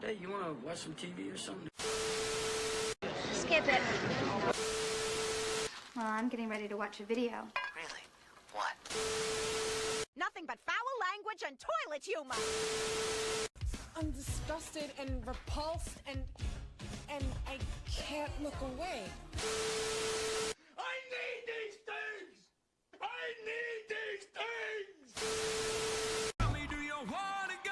Hey, you want to watch some TV or something? Skip it. Well, I'm getting ready to watch a video. Really? What? Nothing but foul language and toilet humor. I'm disgusted and repulsed and I can't look away. I need these things! I need these things! Tell me, do you want to go?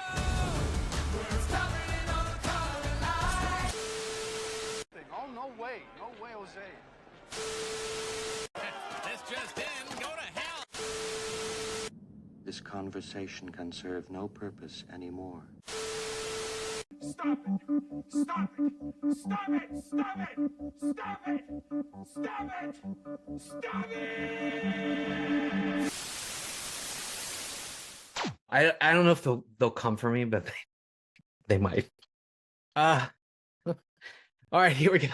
We're stopping on the color line. Oh, no way, Jose. This just in, go to hell! This conversation can serve no purpose anymore. Stop it! Stop it! Stop it! Stop it! Stop it! Stop it! Stop it! I don't know if they'll come for me, but they might. All right, here we go.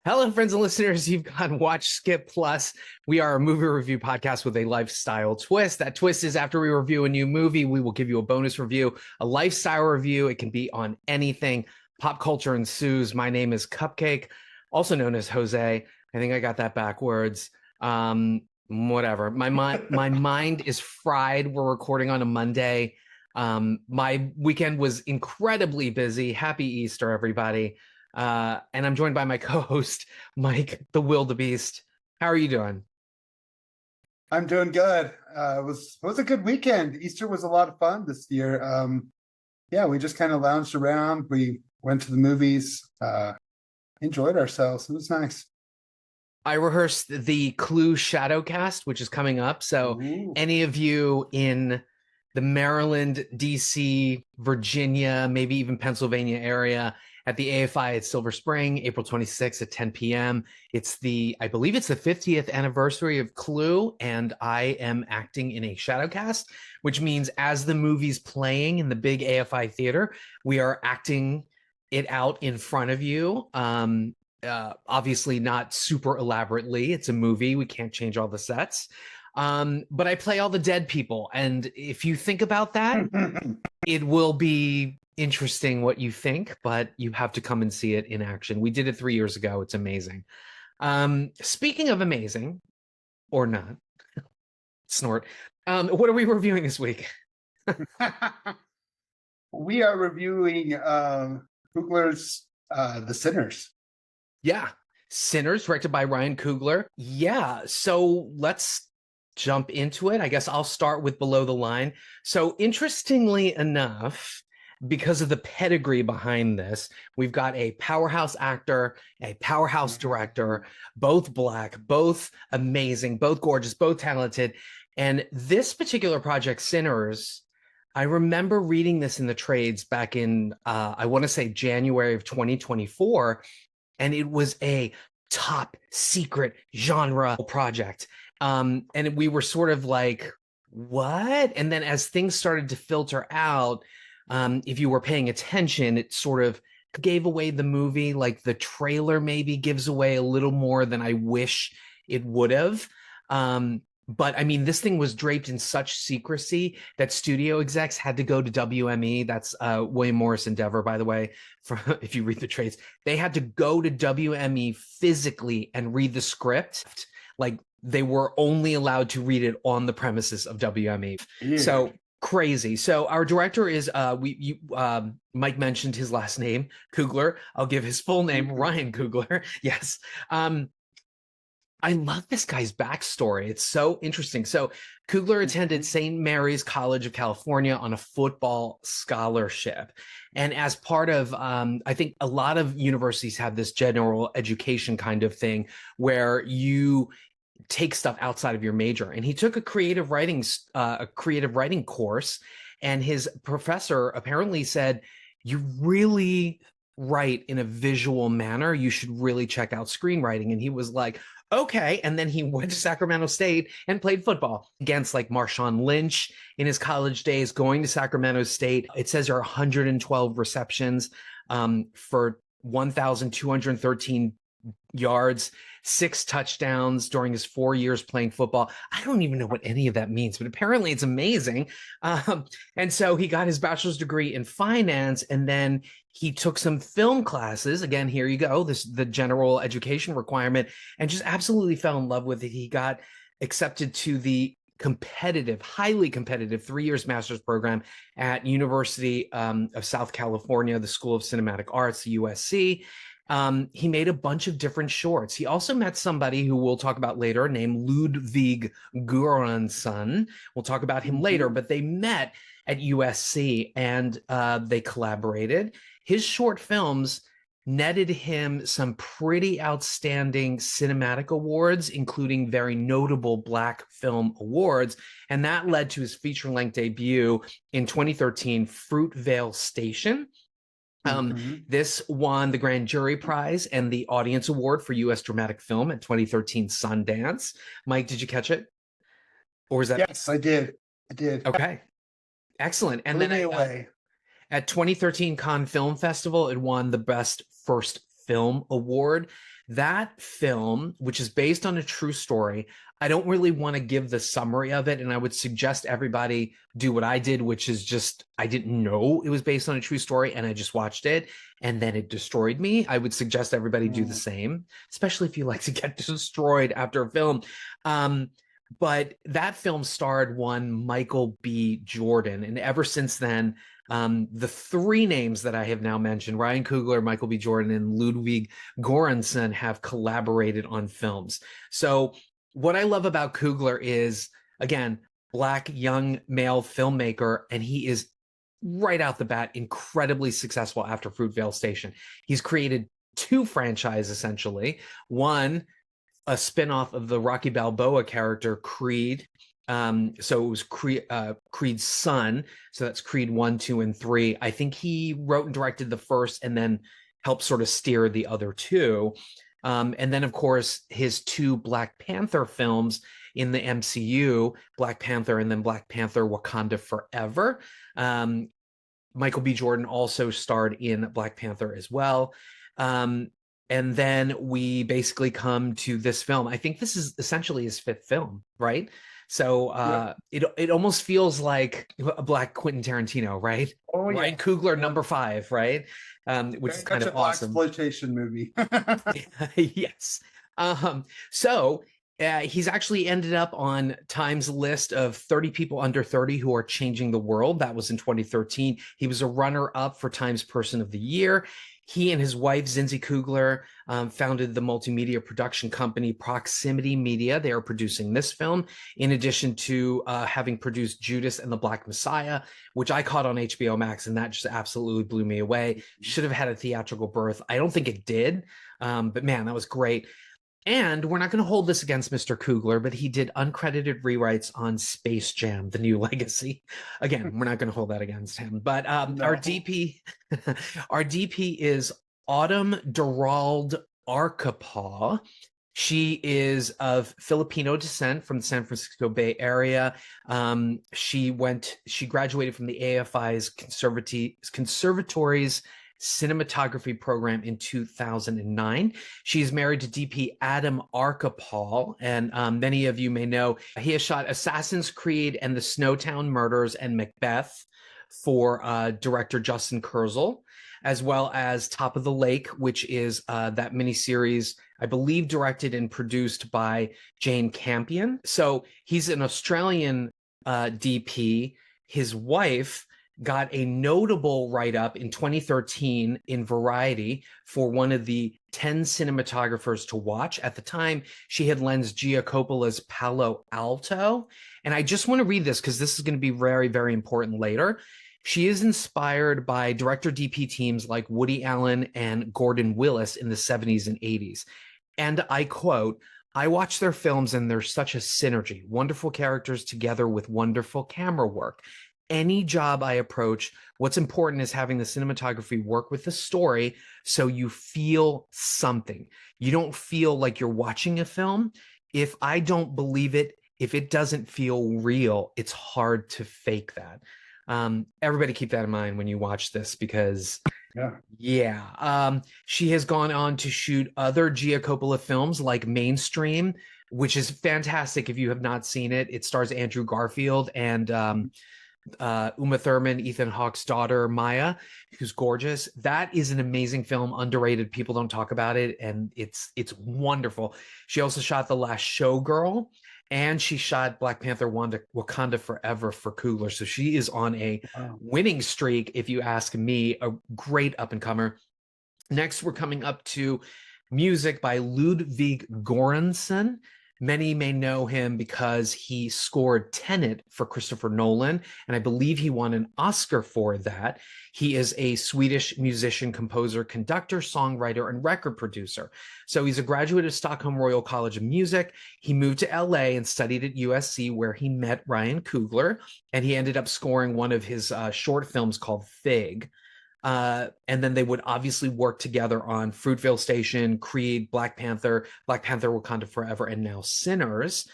Hello, friends and listeners. You've got Watch Skip Plus. We are a movie review podcast with a lifestyle twist. That twist is after we review a new movie, we will give you a bonus review, a lifestyle review. It can be on anything. Pop culture ensues. My name is Cupcake, also known as Jose. I think I got that backwards. Whatever. My mind is fried. We're recording on a Monday. My weekend was incredibly busy. Happy Easter, everybody. And I'm joined by my co-host, Mike, the Wildebeest. How are you doing? I'm doing good. It was a good weekend. Easter was a lot of fun this year. Yeah, we just kind of lounged around. We went to the movies, enjoyed ourselves. It was nice. I rehearsed the Clue Shadowcast, which is coming up. So any of you in the Maryland, DC, Virginia, maybe even Pennsylvania area, at the AFI at Silver Spring, April 26th at 10 p.m. I believe it's the 50th anniversary of Clue, and I am acting in a shadowcast, which means as the movie's playing in the big AFI theater, we are acting it out in front of you. Obviously not super elaborately. It's a movie. We can't change all the sets. But I play all the dead people. And if you think about that, it will be interesting what you think, but you have to come and see it in action. We did it 3 years ago. It's amazing. Speaking of amazing, or not, snort, what are we reviewing this week? We are reviewing Coogler's The Sinners. Yeah, Sinners, directed by Ryan Coogler. Yeah, so let's jump into it. I guess I'll start with Below the Line. So interestingly enough, because of the pedigree behind this, we've got a powerhouse actor, a powerhouse director, both Black, both amazing, both gorgeous, both talented. And this particular project, Sinners, I remember reading this in the trades back in, I want to say January of 2024, and it was a top secret genre project. And we were sort of like, what? And then as things started to filter out, if you were paying attention, it sort of gave away the movie. Like the trailer maybe gives away a little more than I wish it would have. But I mean, this thing was draped in such secrecy that studio execs had to go to WME. That's William Morris Endeavor, by the way, if you read the trades. They had to go to WME physically and read the script. Like they were only allowed to read it on the premises of WME. Yeah. So crazy. So our director is Mike mentioned his last name, Coogler. I'll give his full name, Ryan Coogler. Yes. I love this guy's backstory. It's so interesting. So Coogler attended St. Mary's College of California on a football scholarship. And as part of, I think a lot of universities have this general education kind of thing where you take stuff outside of your major. And he took a creative writing course, and his professor apparently said, you really write in a visual manner. You should really check out screenwriting. And he was like, okay. And then he went to Sacramento State and played football against like Marshawn Lynch in his college days, going to Sacramento State. It says there are 112 receptions for 1,213 yards, 6 touchdowns during his 4 years playing football. I don't even know what any of that means, but apparently it's amazing. And so he got his bachelor's degree in finance, and then he took some film classes. Again, here you go, the general education requirement, and just absolutely fell in love with it. He got accepted to the highly competitive 3 years master's program at University of South California, the School of Cinematic Arts, the USC. He made a bunch of different shorts. He also met somebody who we'll talk about later named Ludwig Göransson. We'll talk about him later, but they met at USC and they collaborated. His short films netted him some pretty outstanding cinematic awards, including very notable Black Film Awards. And that led to his feature-length debut in 2013, Fruitvale Station. This won the Grand Jury Prize and the Audience Award for U.S. Dramatic Film at 2013 Sundance. Mike, did you catch it? Or was that? Yes, I did. Okay. Excellent. And Blew then me away. At 2013 Cannes Film Festival, it won the Best First Film Award. That film, which is based on a true story, I don't really want to give the summary of it, and I would suggest everybody do what I did, which is just, I didn't know it was based on a true story, and I just watched it, and then it destroyed me. I would suggest everybody do the same, especially if you like to get destroyed after a film. But that film starred one Michael B. Jordan, and ever since then, the 3 names that I have now mentioned, Ryan Coogler, Michael B. Jordan, and Ludwig Göransson, have collaborated on films. So what I love about Coogler is, again, Black young male filmmaker, and he is right out the bat incredibly successful after Fruitvale Station. He's created 2 franchises, essentially. One, a spinoff of the Rocky Balboa character, Creed. So it was Creed's son. So that's Creed 1, 2, and 3. I think he wrote and directed the first and then helped sort of steer the other 2. And then, of course, his 2 Black Panther films in the MCU, Black Panther and then Black Panther Wakanda Forever. Michael B. Jordan also starred in Black Panther as well. And then we basically come to this film. I think this is essentially his 5th film, right? So it almost feels like a Black Quentin Tarantino, right? Oh, yeah. Ryan Coogler, number 5, right? Which is kind of awesome. Blaxploitation movie. Yes. So he's actually ended up on Time's list of 30 people under 30 who are changing the world. That was in 2013. He was a runner-up for Time's Person of the Year. He and his wife, Zinzi Coogler, founded the multimedia production company Proximity Media. They are producing this film, in addition to having produced Judas and the Black Messiah, which I caught on HBO Max, and that just absolutely blew me away. Should have had a theatrical birth. I don't think it did, but man, that was great. And we're not going to hold this against Mr. Coogler, but he did uncredited rewrites on Space Jam: The New Legacy. Again, we're not going to hold that against him. But our DP is Autumn Durald Arkapaw. She is of Filipino descent from the San Francisco Bay Area. She graduated from the AFI's Conservatory's cinematography program in 2009. She's married to DP Adam Arkapaw, and many of you may know he has shot Assassin's Creed and the Snowtown Murders and Macbeth for director Justin Kurzel, as well as Top of the Lake, which is that miniseries, I believe, directed and produced by Jane Campion. So he's an Australian DP. His wife got a notable write-up in 2013 in Variety for one of the 10 cinematographers to watch. At the time, she had lensed Gia Coppola's Palo Alto. And I just want to read this because this is going to be very, very important later. She is inspired by director DP teams like Woody Allen and Gordon Willis in the 70s and 80s. And I quote, "I watch their films and there's such a synergy, wonderful characters together with wonderful camera work. Any job I approach, what's important is having the cinematography work with the story so you feel something. You don't feel like you're watching a film. If I don't believe it, if it doesn't feel real, it's hard to fake that." Everybody keep that in mind when you watch this, because Yeah. she has gone on to shoot other Gia Coppola films like Mainstream, which is fantastic. If you have not seen it, it stars Andrew Garfield and Uma Thurman, Ethan Hawke's daughter Maya, who's gorgeous. That is an amazing film, underrated. People don't talk about it, and it's wonderful. She also shot The Last Showgirl, and she shot Black Panther Wakanda Forever for Coogler. So she is on a winning streak, if you ask me. A great up and comer. Next, we're coming up to music by Ludwig Göransson. Many may know him because he scored Tenet for Christopher Nolan, and I believe he won an Oscar for that. He is a Swedish musician, composer, conductor, songwriter, and record producer. So he's a graduate of Stockholm Royal College of Music. He moved to LA and studied at USC, where he met Ryan Coogler, and he ended up scoring one of his short films called Fig. And then they would obviously work together on Fruitvale Station, Creed, Black Panther, Wakanda Forever, and now Sinners.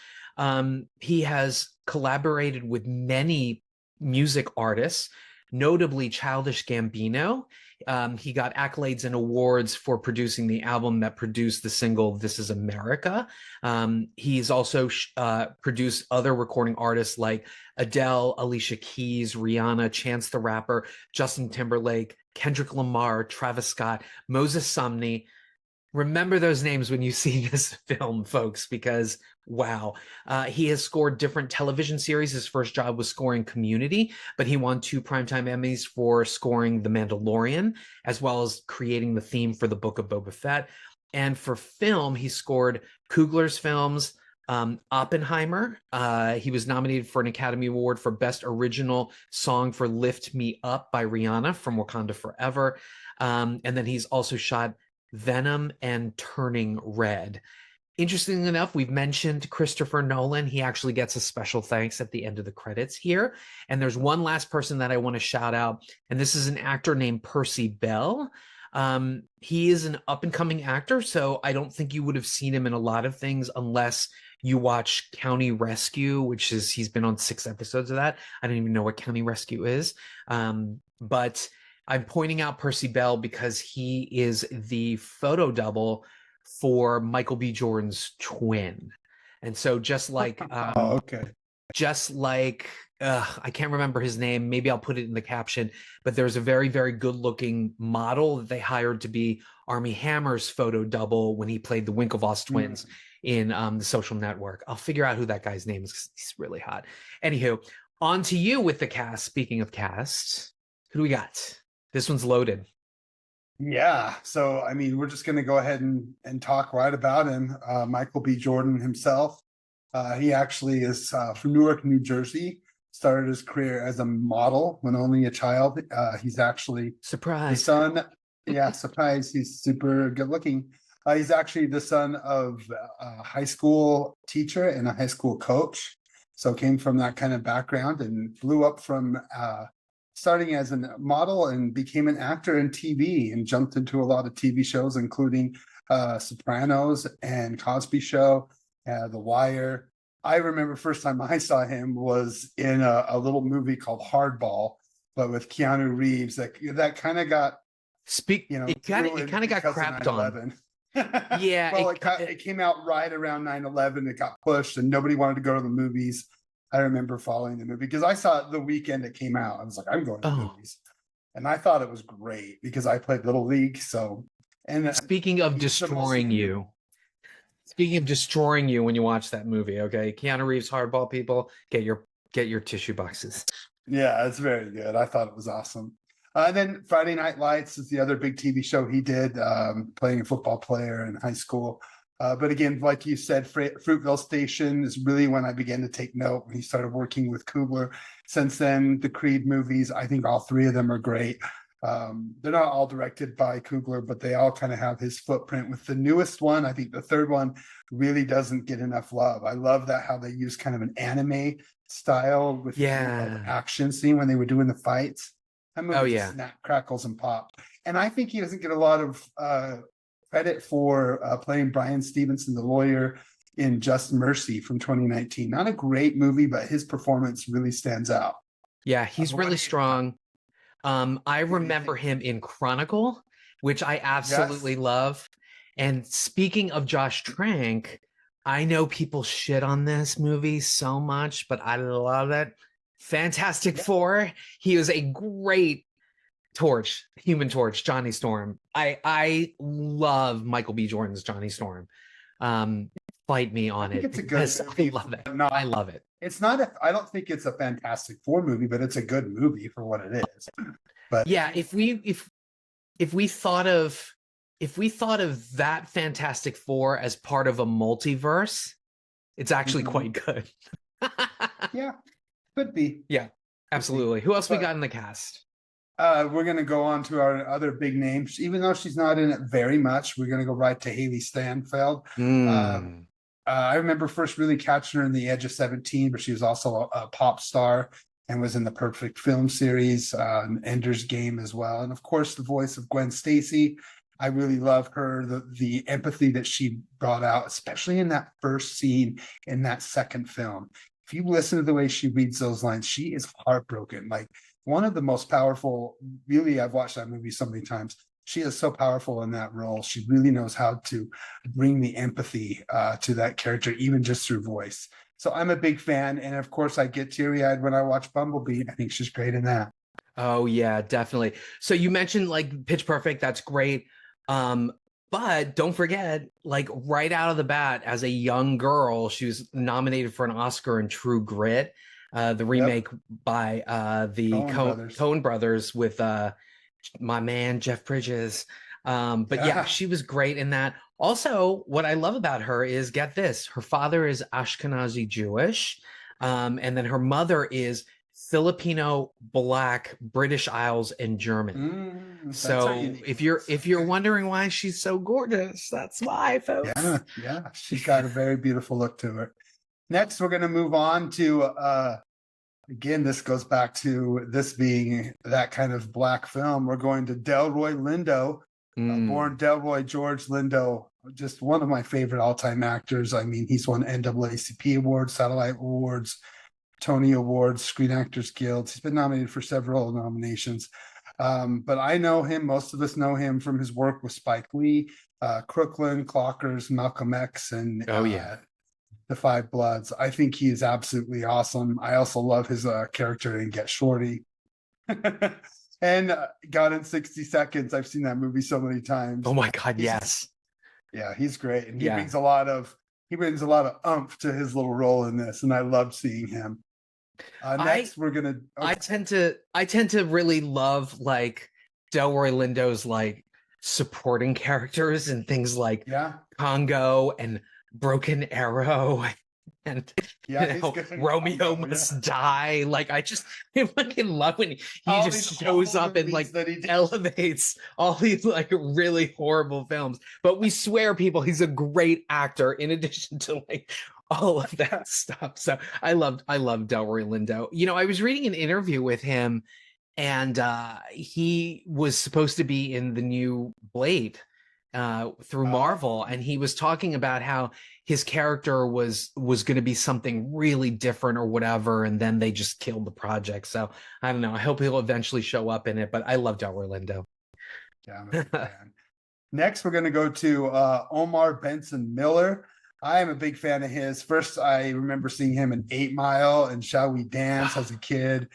He has collaborated with many music artists, notably Childish Gambino. He got accolades and awards for producing the album that produced the single This Is America. He's also produced other recording artists like Adele, Alicia Keys, Rihanna, Chance the Rapper, Justin Timberlake, Kendrick Lamar, Travis Scott, Moses Sumney. Remember those names when you see this film, folks, because wow. He has scored different television series. His first job was scoring Community, but he won 2 Primetime Emmys for scoring The Mandalorian, as well as creating the theme for the Book of Boba Fett. And for film, he scored Coogler's films, Oppenheimer. He was nominated for an Academy Award for Best Original Song for Lift Me Up by Rihanna from Wakanda Forever. And then he's also shot Venom and Turning Red. Interestingly enough, we've mentioned Christopher Nolan. He actually gets a special thanks at the end of the credits here. And there's one last person that I want to shout out, and this is an actor named Percy Bell. He is an up-and-coming actor, so I don't think you would have seen him in a lot of things unless you watch County Rescue, which is, he's been on 6 episodes of that. I don't even know what County Rescue is. But I'm pointing out Percy Bell because he is the photo double for Michael B. Jordan's twin. And so just like I can't remember his name, maybe I'll put it in the caption, but there's a very, very good looking model that they hired to be Armie Hammer's photo double when he played the Winklevoss twins in The Social Network. I'll figure out who that guy's name is because he's really hot. Anywho, on to you with the cast. Speaking of cast, who do we got? This one's loaded. Yeah. So, I mean, we're just going to go ahead and talk right about him. Michael B. Jordan himself. He actually is from Newark, New Jersey. Started his career as a model when only a child. He's actually the son. Yeah, surprise. He's super good looking. He's actually the son of a high school teacher and a high school coach. So came from that kind of background and blew up from starting as a model and became an actor in TV and jumped into a lot of TV shows, including Sopranos and Cosby Show, The Wire. I remember first time I saw him was in a little movie called Hardball, but with Keanu Reeves. That kind of got it kind of got crapped on. Yeah. Well, it came out right around 9/11. It got pushed and nobody wanted to go to the movies. I remember following the movie because I saw it the weekend it came out. I was like, I'm going to the movies. And I thought it was great because I played Little League. So, and speaking of destroying you when you watch that movie, okay? Keanu Reeves, Hardball, people, get your tissue boxes. Yeah, it's very good. I thought it was awesome. And then Friday Night Lights is the other big TV show he did, playing a football player in high school. But again, like you said, Fruitvale Station is really when I began to take note when he started working with Coogler. Since then, the Creed movies, I think all 3 of them are great. They're not all directed by Coogler, but they all kind of have his footprint. With the newest one, I think the 3rd one really doesn't get enough love. I love that how they use kind of an anime style with the action scene when they were doing the fights. That movie snap, crackles, and pop. And I think he doesn't get a lot of credit for playing Brian Stevenson, the lawyer, in Just Mercy from 2019. Not a great movie, but his performance really stands out. Yeah, he's What really do you- strong. I what do you remember think? him in Chronicle, which I absolutely Yes. love. And speaking of Josh Trank, I know people shit on this movie so much, but I love it. Fantastic Yeah. Four. He was a great Torch, Human Torch, Johnny Storm. I love Michael B. Jordan's Johnny Storm. Fight me I on think it it's a good because I movie. love it. No, I love it. it's not. I don't think it's a Fantastic Four movie, but it's a good movie for what it is. But Yeah, if we thought of that Fantastic Four as part of a multiverse, it's actually Mhm. quite good. yeah, could be. Yeah, absolutely. Who else we But- got in the cast? We're gonna go on to our other big names, even though she's not in it very much. We're gonna go right to Hailee Steinfeld. I remember first really catching her in The Edge of 17, but she was also a pop star and was in the Perfect Film series, Ender's Game as well, and of course the voice of Gwen Stacy. I really love her, the empathy that she brought out, especially in that first scene in that second film. If you listen to the way she reads those lines, she is heartbroken. Like one of the most powerful, really, I've watched that movie so many times. She is so powerful in that role. She really knows how to bring the empathy to that character, even just through voice. So I'm a big fan. And of course, I get teary-eyed when I watch Bumblebee. I think she's great in that. Oh yeah, definitely. So you mentioned like Pitch Perfect, that's great. But don't forget, like right out of the bat, as a young girl, she was nominated for an Oscar in True Grit, the remake by the Coen brothers with my man Jeff Bridges. But yeah, she was great in that. Also, what I love about her is, get this, her father is Ashkenazi Jewish, and then her mother is Filipino, Black, British Isles, and German. So if you're wondering why she's so gorgeous, that's why, folks. Yeah, she's got a very beautiful look to her. Next, we're going to move on to again, this goes back to this being that kind of Black film. We're going to Delroy Lindo, born Delroy George Lindo, just one of my favorite all-time actors. I mean, he's won NAACP awards, Satellite Awards, Tony Awards, Screen Actors Guild. He's been nominated for several nominations. But I know him, most of us know him from his work with Spike Lee, Crooklyn, Clockers, Malcolm X, and The Five Bloods. I think he is absolutely awesome. I also love his character in Get Shorty. And Gone in 60 Seconds. I've seen that movie so many times. Oh my God, yes. Yeah, he's great. And he brings a lot of oomph to his little role in this, and I love seeing him. Next, we're gonna. I tend to really love like Delroy Lindo's like supporting characters and things like Congo and Broken Arrow and Romeo Must Die. Like I fucking love when he just shows up and like elevates all these like really horrible films. But we swear, people, he's a great actor in addition to like all of that stuff. So I loved Delroy Lindo. You know, I was reading an interview with him, and he was supposed to be in the new Blade through Marvel, and he was talking about how his character was going to be something really different or whatever, and then they just killed the project. So I don't know. I hope he'll eventually show up in it, but I love Delroy Lindo. Yeah, I'm a big fan. Next, we're going to go to Omar Benson Miller. I am a big fan of his. First, I remember seeing him in 8 Mile and Shall We Dance as a kid.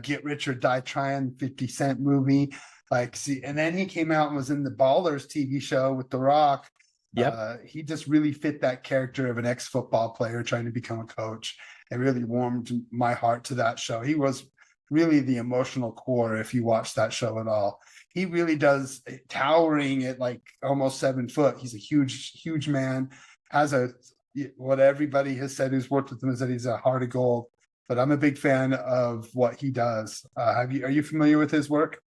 Get Rich or Die Trying, 50 Cent movie. And then he came out and was in the Ballers TV show with The Rock. He just really fit that character of an ex-football player trying to become a coach. It really warmed my heart to that show. He was really the emotional core if you watch that show at all. He really does, towering at like almost 7 foot. He's a huge man. What everybody has said who's worked with him is that he's a heart of gold. But I'm a big fan of what he does. Are you familiar with his work?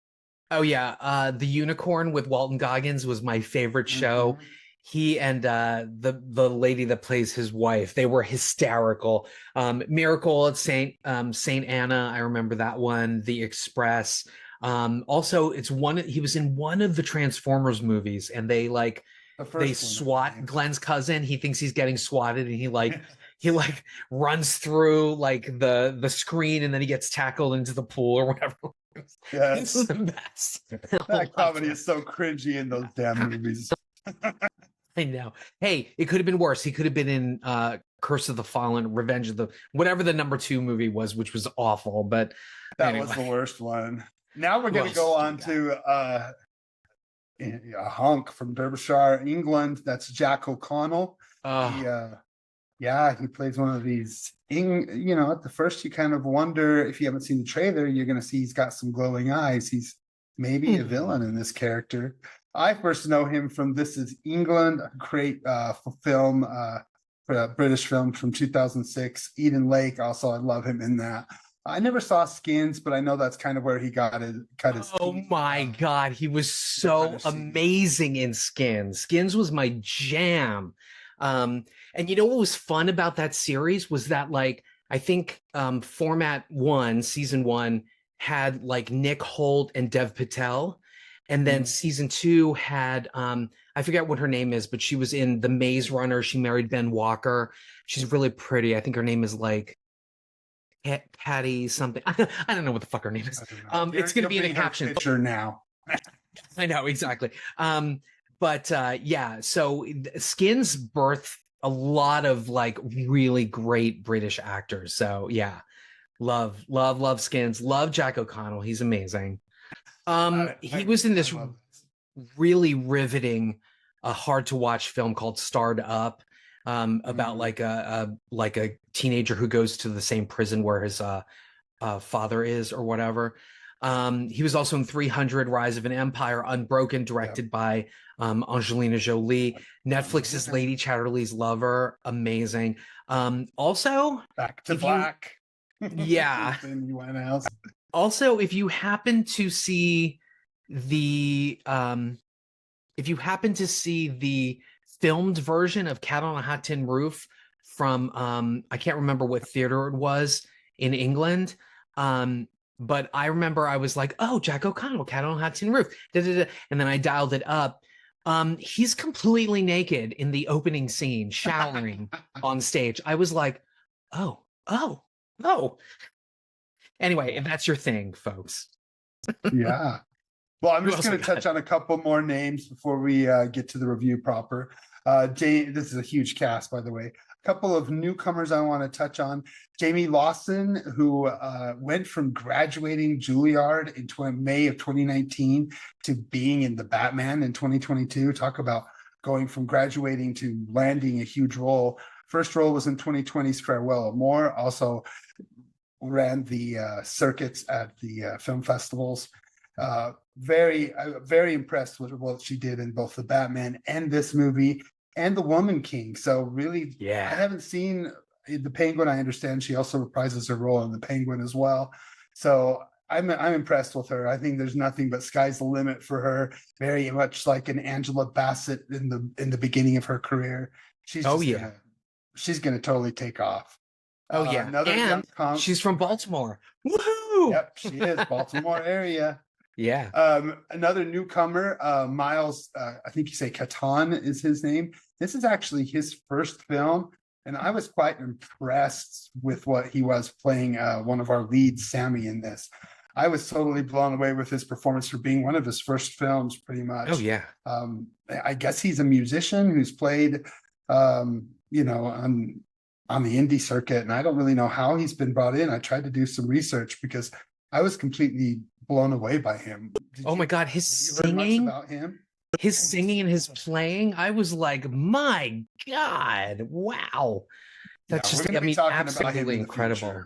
Oh yeah, The Unicorn with Walton Goggins was my favorite show. He and the lady that plays his wife, they were hysterical. Miracle at Saint Anna, I remember that one. The Express. Also, he was in one of the Transformers movies, and they swat Glenn's cousin. He thinks he's getting swatted, and he like runs through like the screen and then he gets tackled into the pool or whatever. Yeah, This is the best. that comedy is so cringy in those damn movies. I know. Hey, it could have been worse. He could have been in Curse of the Fallen, Revenge of the whatever the number 2 movie was, which was awful. But that anyway. was the worst one. Now we're going to go on to a hunk from Derbyshire, England. That's Jack O'Connell. He plays one of these. At the first you kind of wonder, if you haven't seen the trailer, you're going to see he's got some glowing eyes. He's maybe a villain in this character. I first know him from This Is England, a great film, British film from 2006. Eden Lake, also, I love him in that. I never saw Skins, but I know that's kind of where he cut his teeth. My God, he was so amazing in Skins. Skins was my jam. And you know what was fun about that series was that, like, I think format 1, season 1 had like Nick Holt and Dev Patel. And then season 2 had, I forget what her name is, but she was in The Maze Runner. She married Ben Walker. She's really pretty. I think her name is like Patty something. I don't know what the fuck her name is. It's going to be in a caption. Picture now. I know, exactly. So Skins birthed a lot of like really great British actors. So yeah, love Skins. Love Jack O'Connell. He's amazing. He was in this really riveting, hard to watch film called Starred Up, about like a teenager who goes to the same prison where his father is or whatever. He was also in 300: Rise of an Empire, Unbroken, directed by Angelina Jolie. Netflix's Lady Chatterley's Lover, amazing. Also, Back to Black. Yeah. Also, if you happen to see the filmed version of Cat on a Hot Tin Roof from I can't remember what theater it was in England, but I remember I was like, oh, Jack O'Connell, Cat on a Hot Tin Roof, and then I dialed it up. He's completely naked in the opening scene, showering on stage. I was like, oh. Anyway, if that's your thing, folks. Yeah. Well, I'm just going to touch on a couple more names before we get to the review proper. This is a huge cast, by the way. A couple of newcomers I want to touch on. Jayme Lawson, who went from graduating Juilliard in May of 2019 to being in The Batman in 2022. Talk about going from graduating to landing a huge role. First role was in 2020's Farewell Amore. Also ran the circuits at the film festivals. Very impressed with what she did in both The Batman and this movie and The Woman King. So really, I haven't seen The Penguin. I understand she also reprises her role in The Penguin as well. So I'm impressed with her. I think there's nothing but sky's the limit for her. Very much like an Angela Bassett in the beginning of her career. She's gonna totally take off. Oh yeah, and she's from Baltimore. Woohoo! Yep, she is Baltimore area. Yeah. Another newcomer, Miles. I think you say Caton is his name. This is actually his first film, and I was quite impressed with what he was playing. One of our leads, Sammy, in this. I was totally blown away with his performance for being one of his first films, pretty much. Oh yeah. I guess he's a musician who's played, on the indie circuit, and I don't really know how he's been brought in. I tried to do some research because I was completely blown away by him. My God, his singing about him? His singing and his playing, I was like, my God, wow. That's just, absolutely incredible.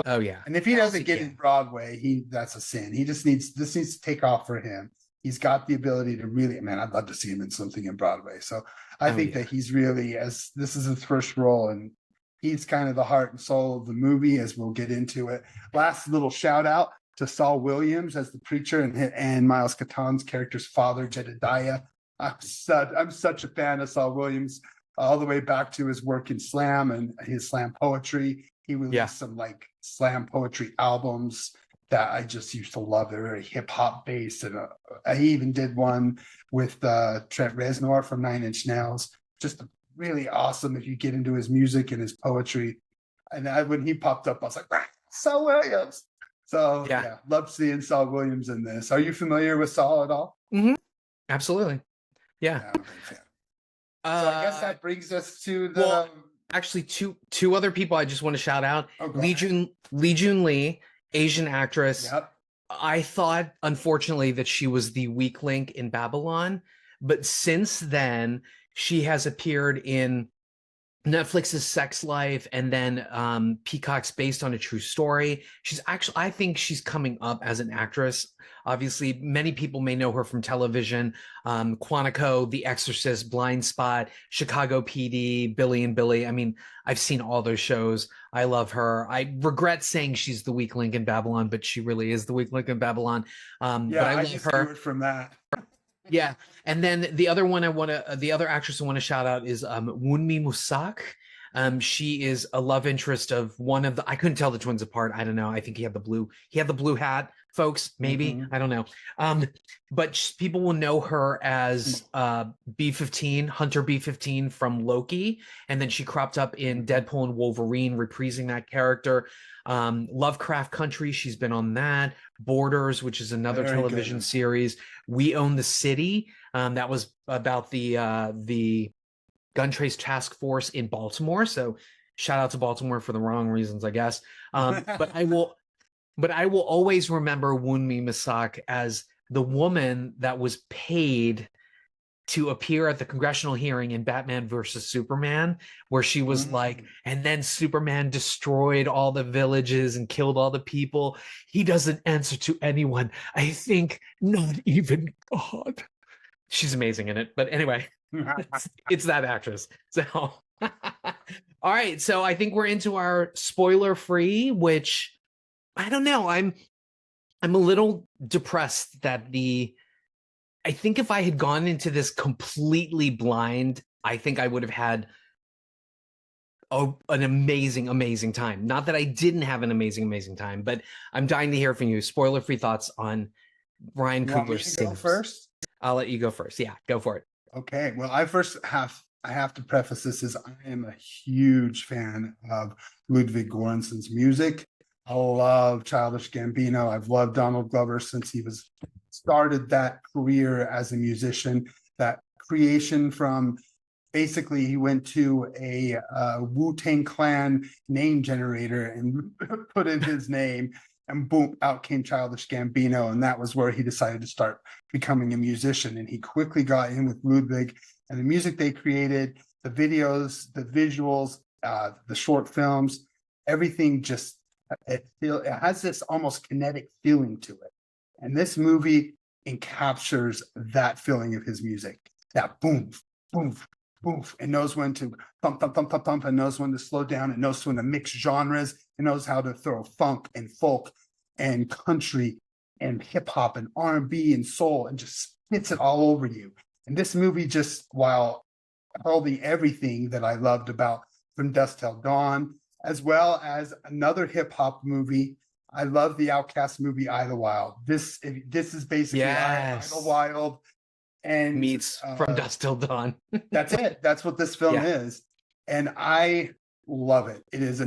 Oh yeah. And if he doesn't get in Broadway, that's a sin. This needs to take off for him. He's got the ability to really, I'd love to see him in something in Broadway. So I think that he's really, as this is his first role, and he's kind of the heart and soul of the movie, as we'll get into it. Last little shout out to Saul Williams as the preacher and Miles Caton's character's father, Jedediah. I'm such a fan of Saul Williams, all the way back to his work in slam and his slam poetry. He released some like slam poetry albums that I just used to love. They're very hip hop based, and he even did one with Trent Reznor from 9 Inch Nails. Just really awesome if you get into his music and his poetry. And when he popped up, I was like, Saul Williams. So yeah, love seeing Saul Williams in this. Are you familiar with Saul at all? Mm-hmm. Absolutely. Yeah. I'm a big fan. So I guess that brings us to the. Well, actually, two other people I just want to shout out. Oh, Jun Li, Asian actress. Yep. I thought, unfortunately, that she was the weak link in Babylon, but since then she has appeared in Netflix's Sex Life and then Peacock's Based on a True Story. She's actually, I think she's coming up as an actress. Obviously, many people may know her from television, Quantico, The Exorcist, Blind Spot, Chicago PD, Billy and Billy. I mean, I've seen all those shows. I love her. I regret saying she's the weak link in Babylon, but she really is the weak link in Babylon. But I love her from that. Yeah, and then the other one the other actress I want to shout out is Wunmi Musak. She is a love interest of one of the. I couldn't tell the twins apart. I don't know. I think he had the blue hat, folks. Maybe I don't know. But people will know her as B-15, Hunter B-15 from Loki, and then she cropped up in Deadpool and Wolverine, reprising that character. Lovecraft Country, she's been on that. Borders, which is another television series. We Own the City, that was about the gun trace task force in Baltimore. So shout out to Baltimore for the wrong reasons, I guess. But I will always remember Wunmi Musak as the woman that was paid to appear at the congressional hearing in Batman versus Superman, where she was like, and then Superman destroyed all the villages and killed all the people. He doesn't answer to anyone. I think not even God. She's amazing in it. But anyway, it's that actress. So, all right. So I think we're into our spoiler free, which I don't know. I'm a little depressed that I think if I had gone into this completely blind, I think I would have had an amazing, amazing time. Not that I didn't have an amazing, amazing time, but I'm dying to hear from you. Spoiler-free thoughts on Ryan Coogler's Sinners. Go first? I'll let you go first. Yeah, go for it. Okay. Well, I have to preface this as I am a huge fan of Ludwig Göransson's music. I love Childish Gambino. I've loved Donald Glover since he started that career as a musician. That creation from basically he went to a Wu-Tang Clan name generator and put in his name, and boom, out came Childish Gambino, and that was where he decided to start becoming a musician. And he quickly got in with Ludwig, and the music they created, the videos, the visuals, the short films, everything just. It has this almost kinetic feeling to it. And this movie encaptures that feeling of his music. That boom, boom, boom. It knows when to thump, thump, thump, thump, thump. It knows when to slow down. It knows when to mix genres. It knows how to throw funk and folk and country and hip hop and R&B and soul and just spits it all over you. And this movie just, while holding everything that I loved about From Dusk Till Dawn, as well as another hip hop movie. I love the Outkast movie Idlewild. This is basically Idlewild and meets From Dusk Till Dawn. That's it. That's what this film is, and I love it. It is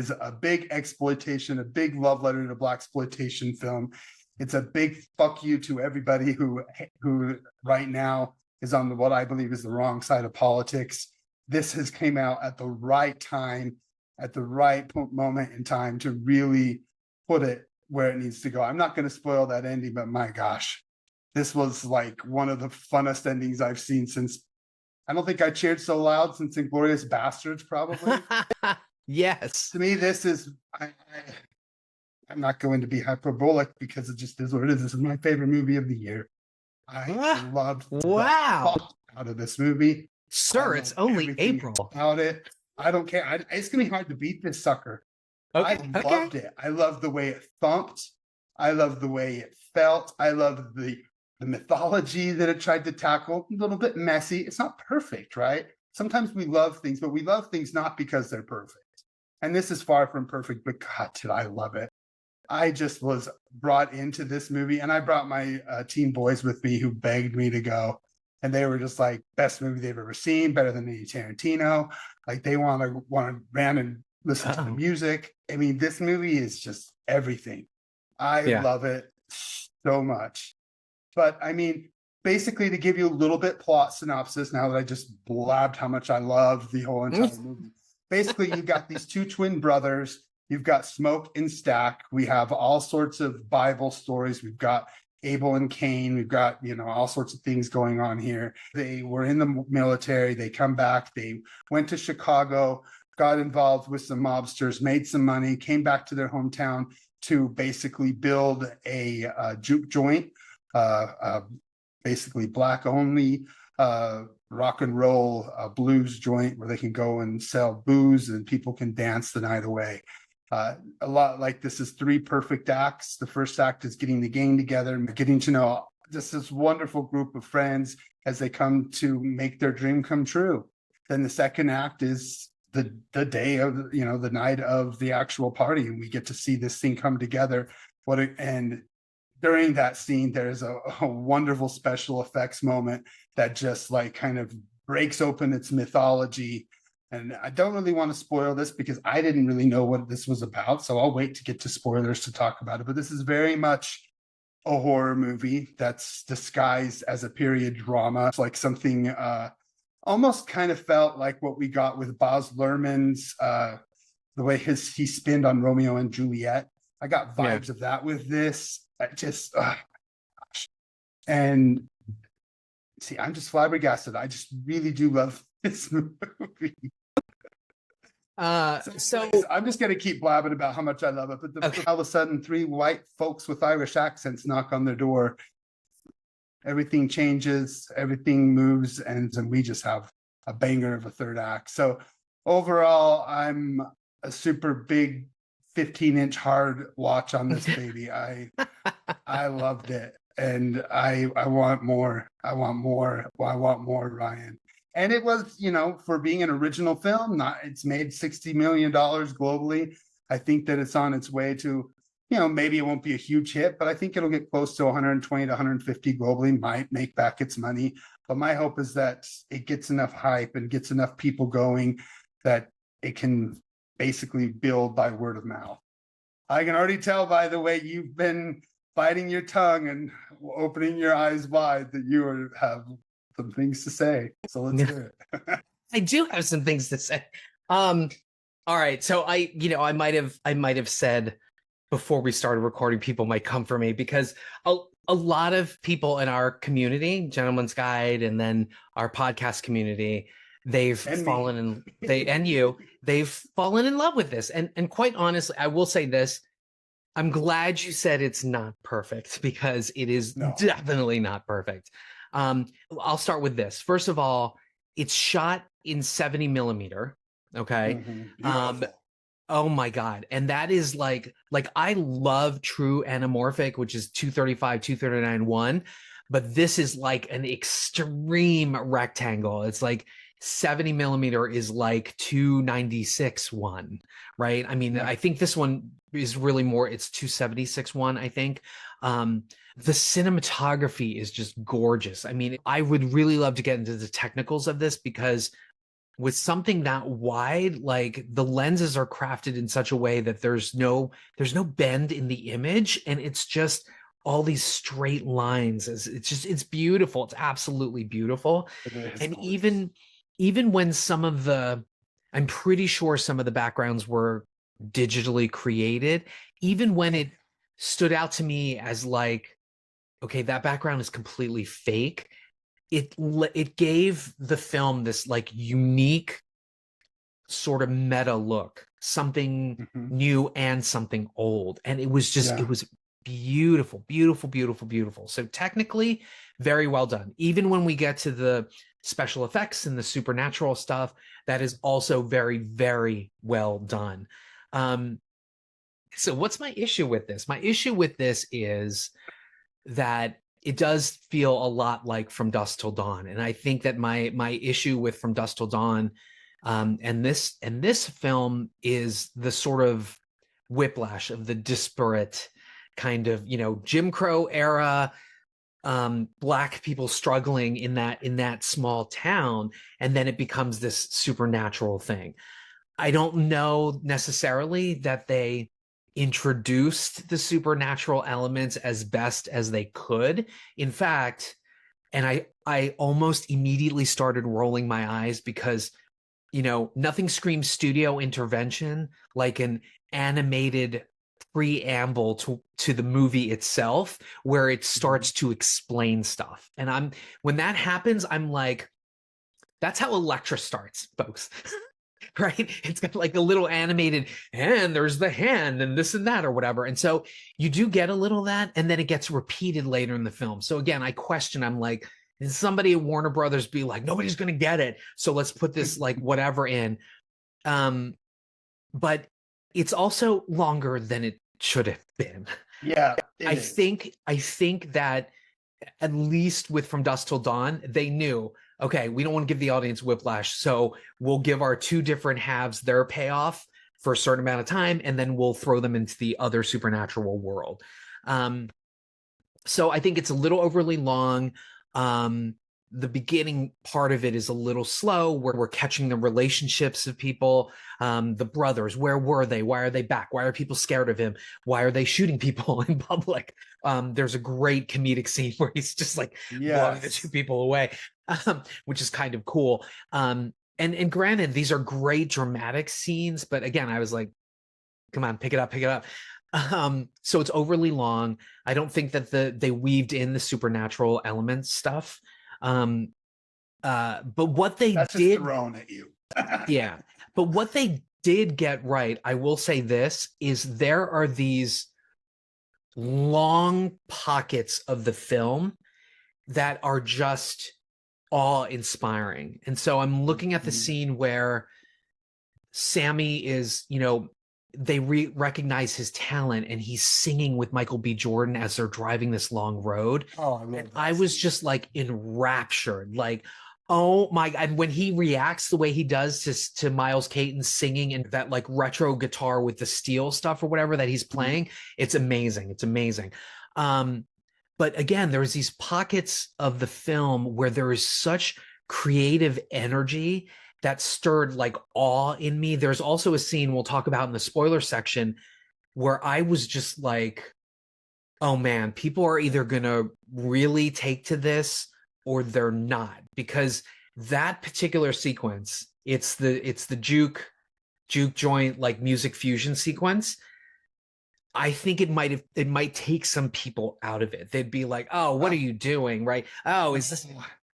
a big exploitation, a big love letter to blaxploitation film. It's a big fuck you to everybody who right now is on what I believe is the wrong side of politics. This has came out at the right time, at the right moment in time to really put it where it needs to go. I'm not going to spoil that ending, but my gosh, this was like one of the funnest endings I've seen since, I don't think I cheered so loud since Inglourious Bastards, probably. Yes. To me, this is, I'm not going to be hyperbolic because it just is what it is. This is my favorite movie of the year. I loved the fuck out of this movie. Sir, it's only April. About it. I don't care. It's going to be hard to beat this sucker. I loved it. I loved the way it thumped. I loved the way it felt. I loved the mythology that it tried to tackle. A little bit messy. It's not perfect, right? Sometimes we love things, but we love things not because they're perfect. And this is far from perfect, but God, did I love it. I just was brought into this movie, and I brought my teen boys with me who begged me to go. and they were just like, best movie they've ever seen, better than any Tarantino. Like they want to ran and listen to the music. I mean, this movie is just everything. I love it so much. But I mean, basically, to give you a little bit plot synopsis, now that I just blabbed how much I love the whole entire movie. Basically, you've got these two twin brothers. You've got Smoke and Stack. We have all sorts of Bible stories. We've got Abel and Cain. We've got, all sorts of things going on here. They were in the military. They come back. They went to Chicago, got involved with some mobsters, made some money, came back to their hometown to basically build a juke joint, basically black only rock and roll blues joint where they can go and sell booze and people can dance the night away. A lot like this is 3 perfect acts. The first act is getting the gang together and getting to know just this wonderful group of friends as they come to make their dream come true. Then the second act is the day of, the night of the actual party, and we get to see this thing come together. And during that scene, there's a wonderful special effects moment that just like kind of breaks open its mythology. And I don't really want to spoil this because I didn't really know what this was about. So I'll wait to get to spoilers to talk about it. But this is very much a horror movie that's disguised as a period drama. It's like something almost kind of felt like what we got with Baz Luhrmann's, the way he spinned on Romeo and Juliet. I got vibes of that with this. And see, I'm just flabbergasted. I just really do love this movie. So I'm just going to keep blabbing about how much I love it. But all of a sudden, 3 white folks with Irish accents knock on their door. Everything changes, everything moves, and we just have a banger of a third act. So overall, I'm a super big 15-inch hard watch on this baby. I loved it, and I want more. I want more, Ryan. And it was, for being an original film, it's made $60 million globally. I think that it's on its way to, maybe it won't be a huge hit, but I think it'll get close to 120 to 150 globally, might make back its money. But my hope is that it gets enough hype and gets enough people going that it can basically build by word of mouth. I can already tell by the way you've been biting your tongue and opening your eyes wide that you have some things to say. So let's hear it. I do have some things to say. All right. So I might have said before we started recording, people might come for me because a lot of people in our community, Gentleman's Guide, and then our podcast community, they've fallen in love with this. And quite honestly, I will say this. I'm glad you said it's not perfect because it is definitely not perfect. I'll start with this. First of all, it's shot in 70 millimeter. Okay. Oh my God. And that is like I love true anamorphic, which is 235, 239, but this is like an extreme rectangle. It's like 70 millimeter is like 296 one, right? I mean, I think this one is really more, it's 276 one, I think. The cinematography is just gorgeous. I mean, I would really love to get into the technicals of this because with something that wide, like the lenses are crafted in such a way that there's no bend in the image, and it's just all these straight lines. It's beautiful. It's absolutely beautiful. And even when I'm pretty sure some of the backgrounds were digitally created, even when it stood out to me as like, okay, that background is completely fake, it gave the film this like unique sort of meta look, something new and something old. And it was just, it was beautiful, beautiful, beautiful, beautiful. So technically, very well done. Even when we get to the special effects and the supernatural stuff, that is also very, very well done. So what's my issue with this? My issue with this is that it does feel a lot like From Dusk Till Dawn. And I think that my issue with From Dusk Till Dawn and this film is the sort of whiplash of the disparate kind of, Jim Crow era Black people struggling in that small town, and then it becomes this supernatural thing. I don't know necessarily that they introduced the supernatural elements as best as they could. In fact, and I almost immediately started rolling my eyes because, nothing screams studio intervention like an animated preamble to the movie itself, where it starts to explain stuff. And when that happens, I'm like, that's how Elektra starts, folks. Right? It's got like a little animated, and there's the hand and this and that or whatever. And so you do get a little of that, and then it gets repeated later in the film. So again, I question, I'm like, did somebody at Warner Brothers be like, nobody's going to get it, so let's put this like whatever in? But it's also longer than it should have been. Yeah. I think that at least with From Dusk Till Dawn, they knew, okay, we don't want to give the audience whiplash, so we'll give our two different halves their payoff for a certain amount of time, and then we'll throw them into the other supernatural world. So I think it's a little overly long. The beginning part of it is a little slow, where we're catching the relationships of people. The brothers, where were they? Why are they back? Why are people scared of him? Why are they shooting people in public? There's a great comedic scene where he's just like blowing the two people away, which is kind of cool. And granted, these are great dramatic scenes, but again, I was like, come on, pick it up. So it's overly long. I don't think that they weaved in the supernatural elements stuff. But what they That's did, just thrown at you. yeah. But what they did get right, I will say this, is there are these long pockets of the film that are just awe-inspiring. And so I'm looking at the scene where Sammy is, they recognize his talent, and he's singing with Michael B. Jordan as they're driving this long road. Oh, I love that. I was just like enraptured, like, oh my God. And when he reacts the way he does to Miles Caton singing and that like retro guitar with the steel stuff or whatever that he's playing, it's amazing. It's amazing. But again, there's these pockets of the film where there is such creative energy that stirred like awe in me. There's also a scene we'll talk about in the spoiler section where I was just like, oh man, people are either going to really take to this or they're not, because that particular sequence, it's the juke joint, like music fusion sequence. I think it might take some people out of it. They'd be like, oh, what are you doing? Right. Oh, is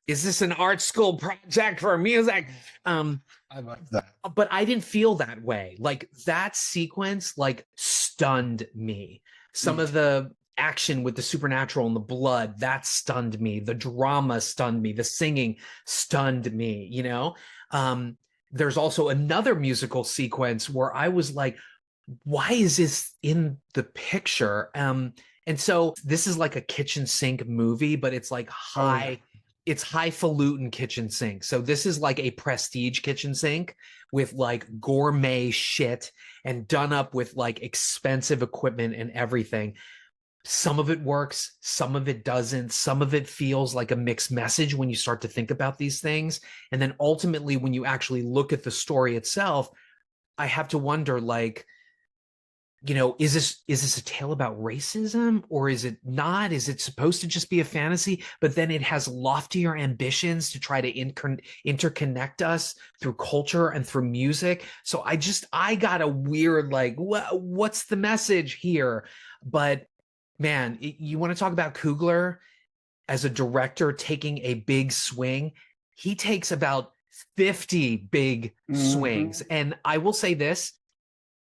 this an art school project for music? I like that. But I didn't feel that way. Like that sequence, like stunned me. Some of the action with the supernatural and the blood, that stunned me. The drama stunned me. The singing stunned me, There's also another musical sequence where I was like, why is this in the picture? And so this is like a kitchen sink movie, but it's like it's highfalutin kitchen sink. So this is like a prestige kitchen sink with like gourmet shit and done up with like expensive equipment and everything. Some of it works, some of it doesn't. Some of it feels like a mixed message when you start to think about these things. And then ultimately, when you actually look at the story itself, I have to wonder, like, is this a tale about racism, or is it not? Is it supposed to just be a fantasy, but then it has loftier ambitions to try to interconnect us through culture and through music? So I got a weird, like, what's the message here? But man, you want to talk about Coogler as a director taking a big swing? He takes about 50 big swings. And I will say this,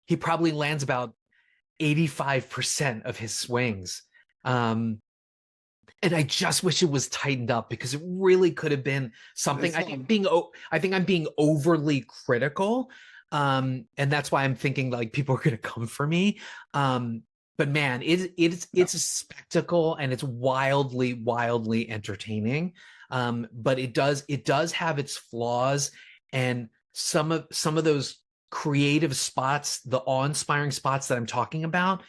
he probably lands about 85% of his swings. And I just wish it was tightened up, because it really could have been something. I think I'm being overly critical. And that's why I'm thinking like people are going to come for me. But man, it's a spectacle, and it's wildly entertaining. But it does have its flaws, and some of those creative spots, the awe-inspiring spots that I'm talking about,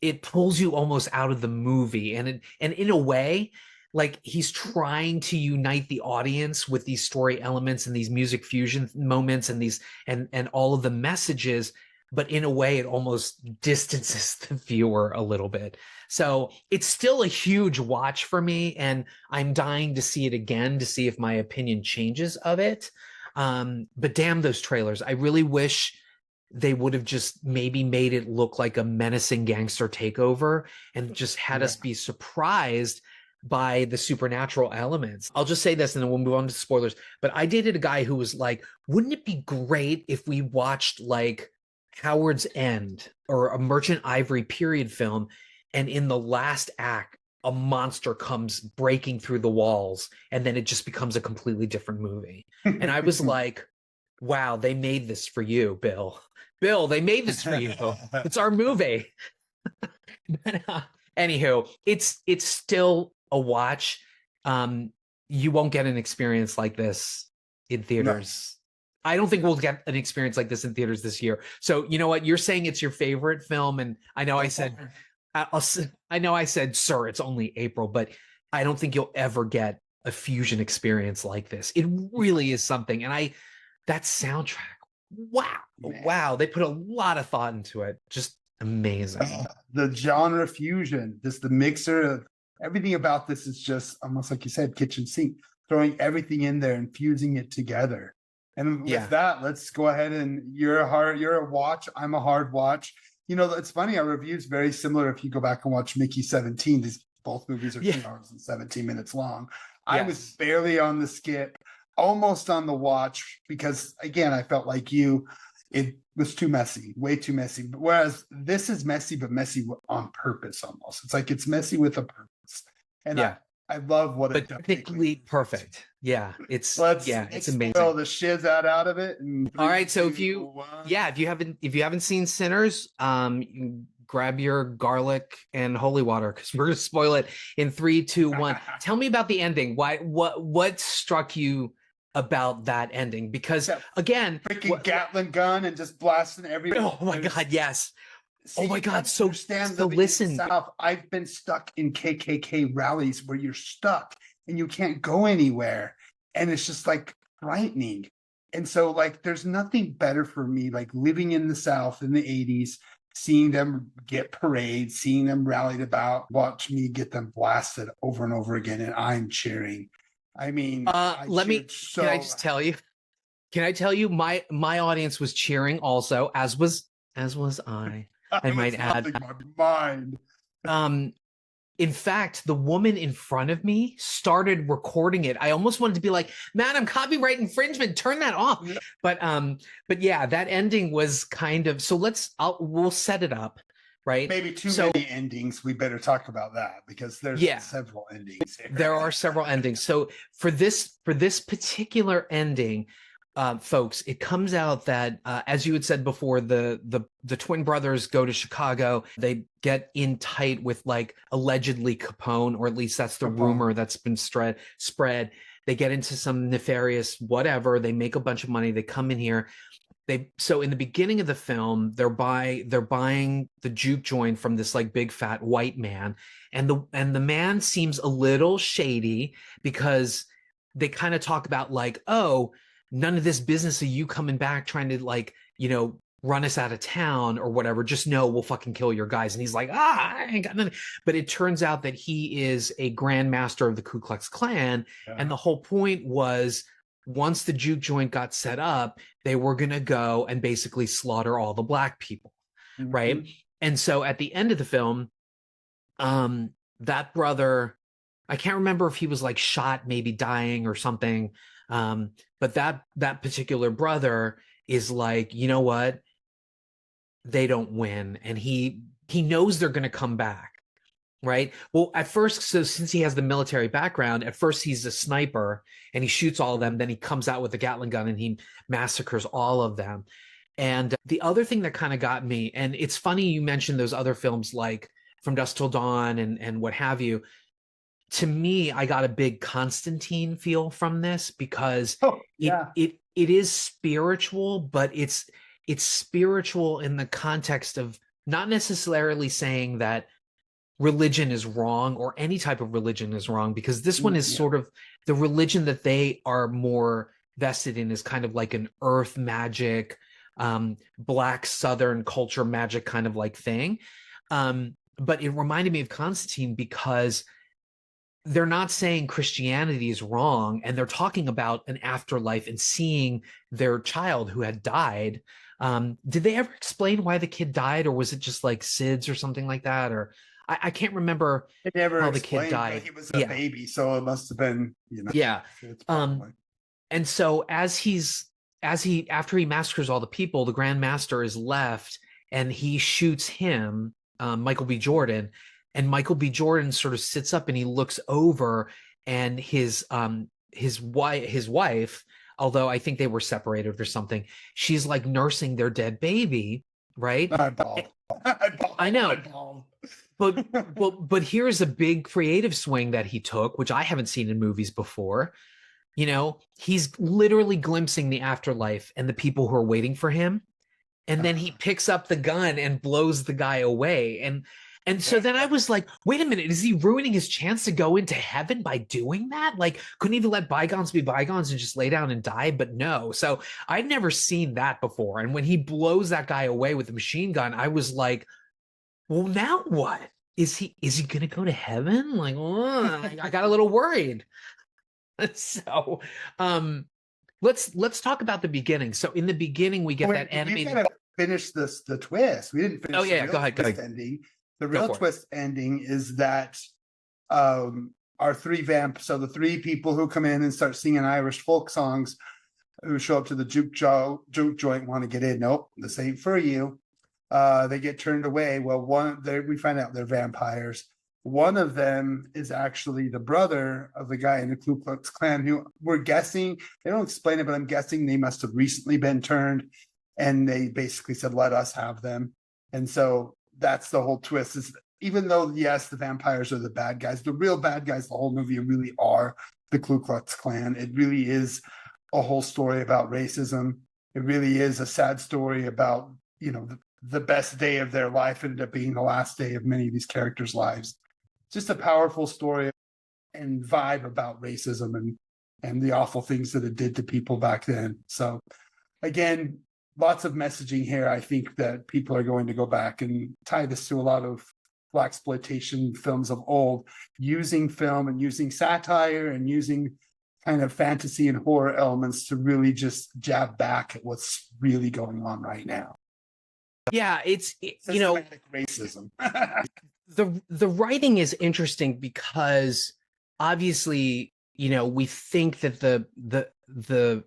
it pulls you almost out of the movie. And in a way, like he's trying to unite the audience with these story elements and these music fusion moments and these and all of the messages, but in a way it almost distances the viewer a little bit. So it's still a huge watch for me, and I'm dying to see it again to see if my opinion changes of it. But damn those trailers. I really wish they would have just maybe made it look like a menacing gangster takeover and just had us be surprised by the supernatural elements. I'll just say this and then we'll move on to spoilers. But I dated a guy who was like, wouldn't it be great if we watched like Howard's End or a Merchant Ivory period film, and in the last act, a monster comes breaking through the walls, and then it just becomes a completely different movie. And I was like, wow, they made this for you, Bill. Bill, they made this for you. It's our movie. But, anywho, it's still a watch. You won't get an experience like this in theaters. No. I don't think we'll get an experience like this in theaters this year. So you know what? You're saying it's your favorite film, and I know I said, sir, it's only April, but I don't think you'll ever get a fusion experience like this. It really is something. And that soundtrack, wow, they put a lot of thought into it. Just amazing. The genre fusion, just the mixer of everything about this is just almost like you said, kitchen sink, throwing everything in there and fusing it together. And with that, let's go ahead and you're a watch. I'm a hard watch. You know, it's funny. Our review's very similar. If you go back and watch Mickey 17, these both movies are 2 hours and 17 minutes long. Yes. I was barely on the skip, almost on the watch, because again, I felt like you, it was too messy, way too messy. Whereas this is messy, but messy on purpose almost. It's like it's messy with a purpose. And I love what it does. Technically perfect. Yeah, it's amazing. Throw the shiz out of it. All right, so if you haven't seen Sinners, grab your garlic and holy water because we're gonna spoil it in 3, 2, 1. Tell me about the ending. What struck you about that ending? Because again, freaking Gatling gun and just blasting everyone. Oh my God, yes. Oh my God! So listen, South, I've been stuck in KKK rallies where you're stuck and you can't go anywhere, and it's just like frightening. And so, like, there's nothing better for me, like living in the South in the '80s, seeing them get parades, seeing them rallied about, watch me get them blasted over and over again, and I'm cheering. I mean, can I just tell you? Can I tell you? My audience was cheering also, as was I. I might add. My mind. In fact, the woman in front of me started recording it. I almost wanted to be like, "Madam, copyright infringement, turn that off." Yeah. But yeah, that ending was kind of. So we'll set it up, right? Maybe too many endings. We better talk about that because there's several endings here. There are several endings. So for this particular ending, folks, it comes out that as you had said before, the twin brothers go to Chicago. They get in tight with like allegedly Capone, or at least that's the rumor that's been spread. They get into some nefarious whatever. They make a bunch of money. They come in here. So in the beginning of the film, they're buying the juke joint from this like big fat white man, and the man seems a little shady because they kind of talk about like, oh, none of this business of you coming back trying to like, you know, run us out of town or whatever. Just know we'll fucking kill your guys. And he's like, I ain't got nothing. But it turns out that he is a grand master of the Ku Klux Klan. Yeah. And the whole point was once the juke joint got set up, they were going to go and basically slaughter all the black people. Mm-hmm. Right. And so at the end of the film, that brother, I can't remember if he was like shot, maybe dying or something. But that particular brother is like, you know what? They don't win. And he knows they're going to come back. Right. Well, at first, so since he has the military background, at first he's a sniper and he shoots all of them. Then he comes out with a Gatling gun and he massacres all of them. And the other thing that kind of got me, and it's funny you mentioned those other films like From Dusk Till Dawn and what have you. To me, I got a big Constantine feel from this because it is spiritual, but it's spiritual in the context of not necessarily saying that religion is wrong, or any type of religion is wrong, because this one is Yeah. sort of the religion that they are more vested in is kind of like an earth magic, black Southern culture magic kind of like thing. But it reminded me of Constantine because they're not saying Christianity is wrong, and they're talking about an afterlife and seeing their child who had died. Did they ever explain why the kid died, or was it just like SIDS or something like that? Or I can't remember It never how the kid explained, died. but he was a baby, so it must have been, Yeah. it's probably- And so after he massacres all the people, the Grand Master is left, and he shoots him, Michael B. Jordan, and Michael B. Jordan sort of sits up and he looks over, and his wife, although I think they were separated or something, she's like nursing their dead baby, right? I bawled. I know. I bawled. But here's a big creative swing that he took, which I haven't seen in movies before. He's literally glimpsing the afterlife and the people who are waiting for him. And then he picks up the gun and blows the guy away. And so then I was like, wait a minute, is he ruining his chance to go into heaven by doing that? Like, couldn't he let bygones be bygones and just lay down and die? But no. So I'd never seen that before. And when he blows that guy away with a machine gun, I was like, well, now what? Is he gonna go to heaven? Like, I got a little worried. So let's talk about the beginning. So in the beginning, we get that animated. We gotta finish the twist. We didn't finish. Oh yeah, go ahead. Ending. The real twist ending is that our three so the three people who come in and start singing Irish folk songs, who show up to the juke joint, want to get in. Nope, this ain't for you. They get turned away. Well, we find out they're vampires. One of them is actually the brother of the guy in the Ku Klux Klan, who we're guessing, they don't explain it, but I'm guessing they must have recently been turned, and they basically said, let us have them. And so that's the whole twist, is even though, yes, the vampires are the bad guys, the real bad guys, the whole movie really are the Ku Klux Klan. It really is a whole story about racism. It really is a sad story about, the best day of their life ended up being the last day of many of these characters' lives. Just a powerful story and vibe about racism and the awful things that it did to people back then. So again, lots of messaging here. I think that people are going to go back and tie this to a lot of blaxploitation films of old, using film and using satire and using kind of fantasy and horror elements to really just jab back at what's really going on right now. Yeah, it's systematic racism. the writing is interesting because obviously, we think that the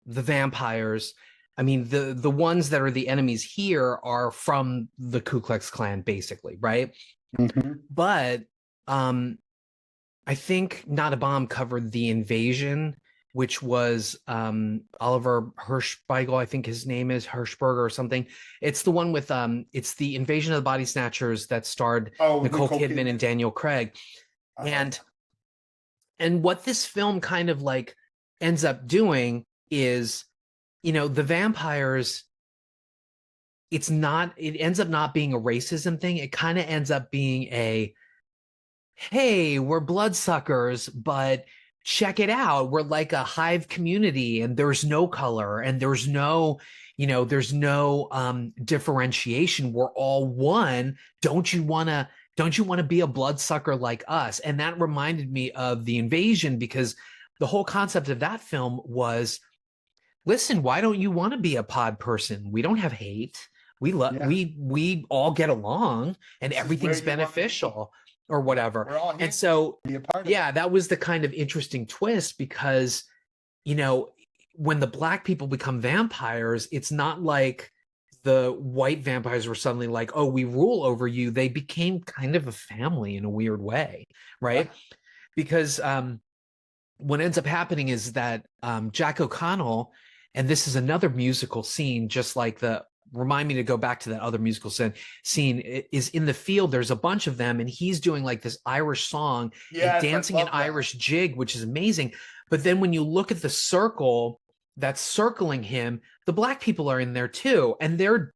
vampires, I mean, the ones that are the enemies here are from the Ku Klux Klan, basically, right? Mm-hmm. But I think Not a Bomb covered the invasion, which was Oliver Hirschspiegel, I think his name is Hirschberger or something. It's the one with it's the Invasion of the Body Snatchers that starred Nicole Kidman and Daniel Craig. And what this film kind of like ends up doing is, the vampires, it ends up not being a racism thing. It kind of ends up being hey, we're bloodsuckers, but check it out. We're like a hive community, and there's no color, and there's no differentiation. We're all one. Don't you want to be a bloodsucker like us? And that reminded me of The Invasion, because the whole concept of that film was, listen, why don't you want to be a pod person? We don't have hate. We all get along, and everything's beneficial or whatever. And so, that was the kind of interesting twist, because, when the black people become vampires, it's not like the white vampires were suddenly like, oh, we rule over you. They became kind of a family in a weird way, right? Because what ends up happening is that Jack O'Connell, and this is another musical scene, just like remind me to go back to that other musical scene, is in the field. There's a bunch of them, and he's doing like this Irish song and dancing an Irish jig, which is amazing. But then when you look at the circle that's circling him, the black people are in there too, and they're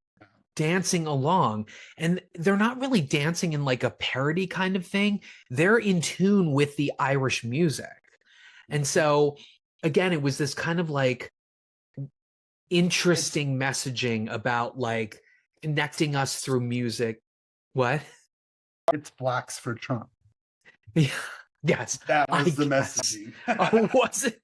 dancing along, and they're not really dancing in like a parody kind of thing. They're in tune with the Irish music. And so again, it was this kind of like interesting messaging about like connecting us through music. What? It's blacks for Trump. Yeah. Yes, That was the guess. messaging. Oh, was it?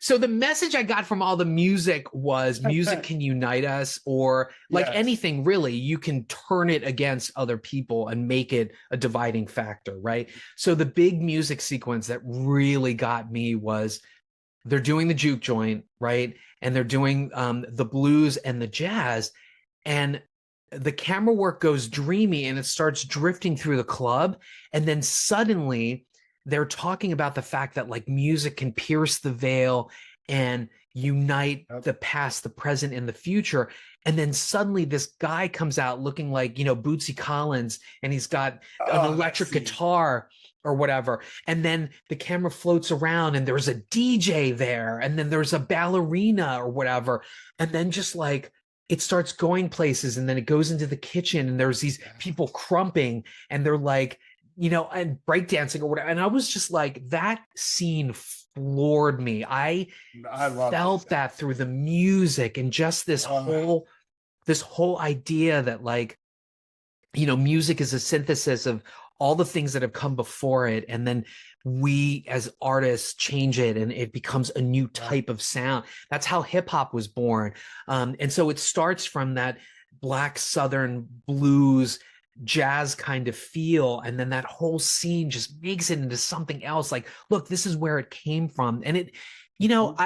So the message I got from all the music was music can unite us, or like Yes. anything really, you can turn it against other people and make it a dividing factor, right? So the big music sequence that really got me was they're doing the juke joint, right? And they're doing the blues and the jazz, and the camera work goes dreamy and it starts drifting through the club, and then suddenly they're talking about the fact that like music can pierce the veil and unite the past, the present, and the future. And then suddenly this guy comes out looking like, you know, Bootsy Collins, and he's got an electric guitar or whatever. And then the camera floats around and there's a DJ there, and then there's a ballerina or whatever. And then just like it starts going places, and then it goes into the kitchen and there's these people crumping and they're like, you know, and breakdancing or whatever. And I was just like, that scene floored me. I felt that through the music and just this whole idea that like, you know, music is a synthesis of all the things that have come before it. And then we as artists change it and it becomes a new type of sound. That's how hip hop was born. And so it starts from that Black Southern blues jazz kind of feel, and then that whole scene just makes it into something else. Like, look, this is where it came from. And it, you know,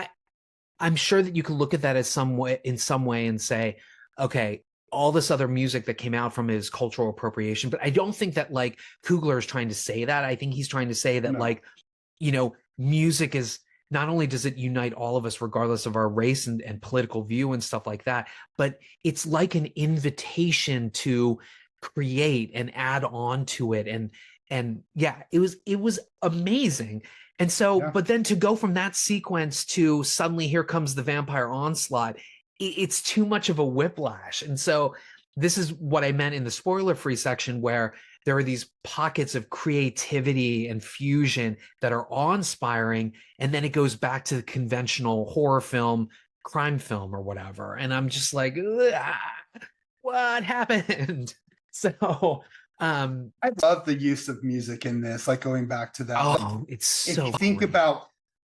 I'm sure that you could look at that as in some way and say, okay, all this other music that came out from is cultural appropriation. But I don't think that like Coogler is trying to say that. I think he's trying to say that like, you know, music is not only does it unite all of us regardless of our race and political view and stuff like that, but it's like an invitation to create and add on to it. And yeah, it was amazing. And so, but then to go from that sequence to suddenly here comes the vampire onslaught, it's too much of a whiplash. And so this is what I meant in the spoiler-free section, where there are these pockets of creativity and fusion that are awe-inspiring, and then it goes back to the conventional horror film, crime film, or whatever. And I'm just like, what happened? So I love the use of music in this, like going back to that. Oh, it's so if you think about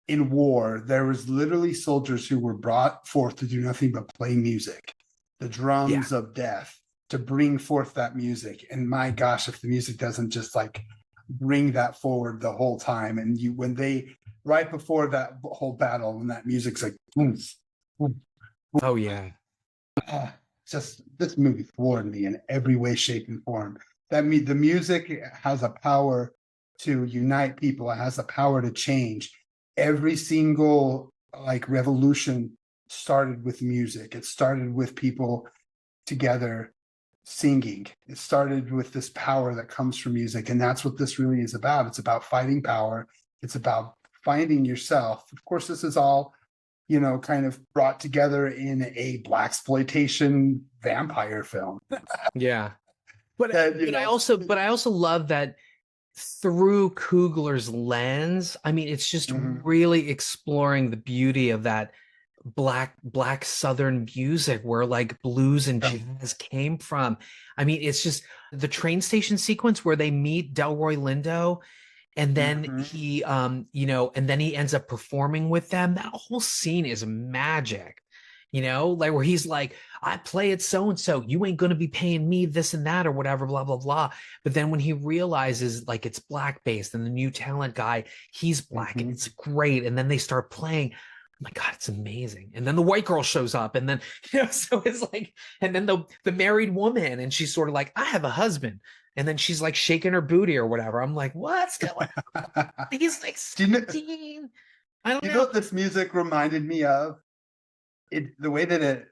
in war, there was literally soldiers who were brought forth to do nothing but play music, the drums of death, to bring forth that music. And my gosh, if the music doesn't just like bring that forward the whole time, and you, when they, right before that whole battle, when that music's like, boom, boom, boom, oh yeah, just this movie floored me in every way, shape, and form. The music has a power to unite people. It has a power to change. Every single like revolution started with music. It started with people together singing. It started with this power that comes from music. And that's what this really is about. It's about fighting power. It's about finding yourself. Of course, this is all, you know, kind of brought together in a blaxploitation vampire film. Yeah. But I also love that through Coogler's lens. I mean, it's just really exploring the beauty of that black Southern music, where like blues and jazz came from. I mean, it's just the train station sequence where they meet Delroy Lindo, and then he you know, and then he ends up performing with them. That whole scene is magic, you know, like where he's like, I play it so and so, you ain't gonna be paying me this and that or whatever, blah blah blah. But then when he realizes like it's black based and the new talent guy, he's black, and it's great, and then they start playing, my God, it's amazing. And then the white girl shows up, and then, you know, so it's like, and then the married woman, and she's sort of like, I have a husband. And then she's like shaking her booty or whatever. I'm like, what's going on? He's like 16. I don't know. You know what this music reminded me of? The way that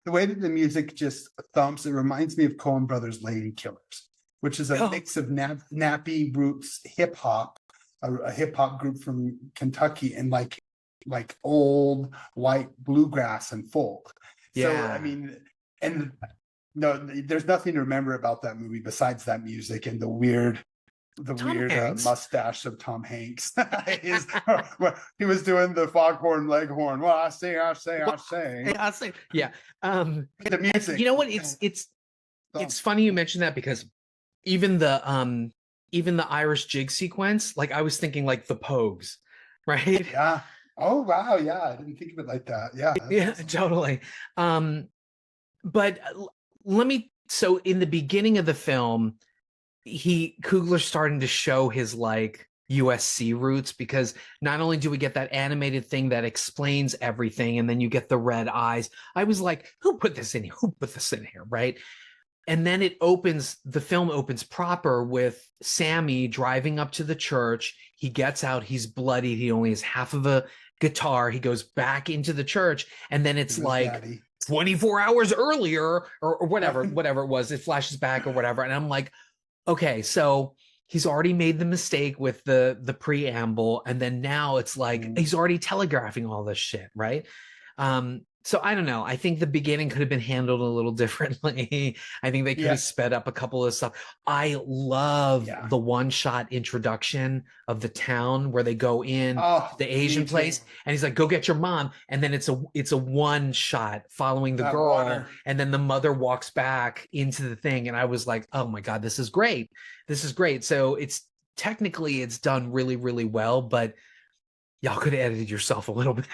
the music just thumps, it reminds me of Coen Brothers' Lady Killers, which is a mix of nappy roots hip hop, a hip hop group from Kentucky, and like old white bluegrass and folk. So I mean, And no, there's nothing to remember about that movie besides that music and the weird mustache of Tom Hanks. He was doing the foghorn leghorn. Well, I say. Yeah. The music. You know what? It's funny you mentioned that, because even the Irish jig sequence, like I was thinking like the Pogues, right? Yeah. Oh wow, yeah. I didn't think of it like that. Yeah. Yeah, Awesome. totally. But so in the beginning of the film, Coogler's starting to show his like USC roots, because not only do we get that animated thing that explains everything, and then you get the red eyes. I was like, who put this in here? Who put this in here? Right. And then the film opens proper with Sammy driving up to the church. He gets out, he's bloodied. He only has half of a guitar. He goes back into the church, and then it's like Daddy. 24 hours earlier or whatever it was. It flashes back or whatever. And I'm like, okay, so he's already made the mistake with the preamble, and then now it's like he's already telegraphing all this shit, right? So I don't know. I think the beginning could have been handled a little differently. I think they could have sped up a couple of stuff. I love the one-shot introduction of the town where they go in the Asian place, and he's like, "Go get your mom," and then it's a one shot following the girl, and then the mother walks back into the thing, and I was like, "Oh my god, this is great! This is great!" So it's done really, really well, but y'all could have edited yourself a little bit.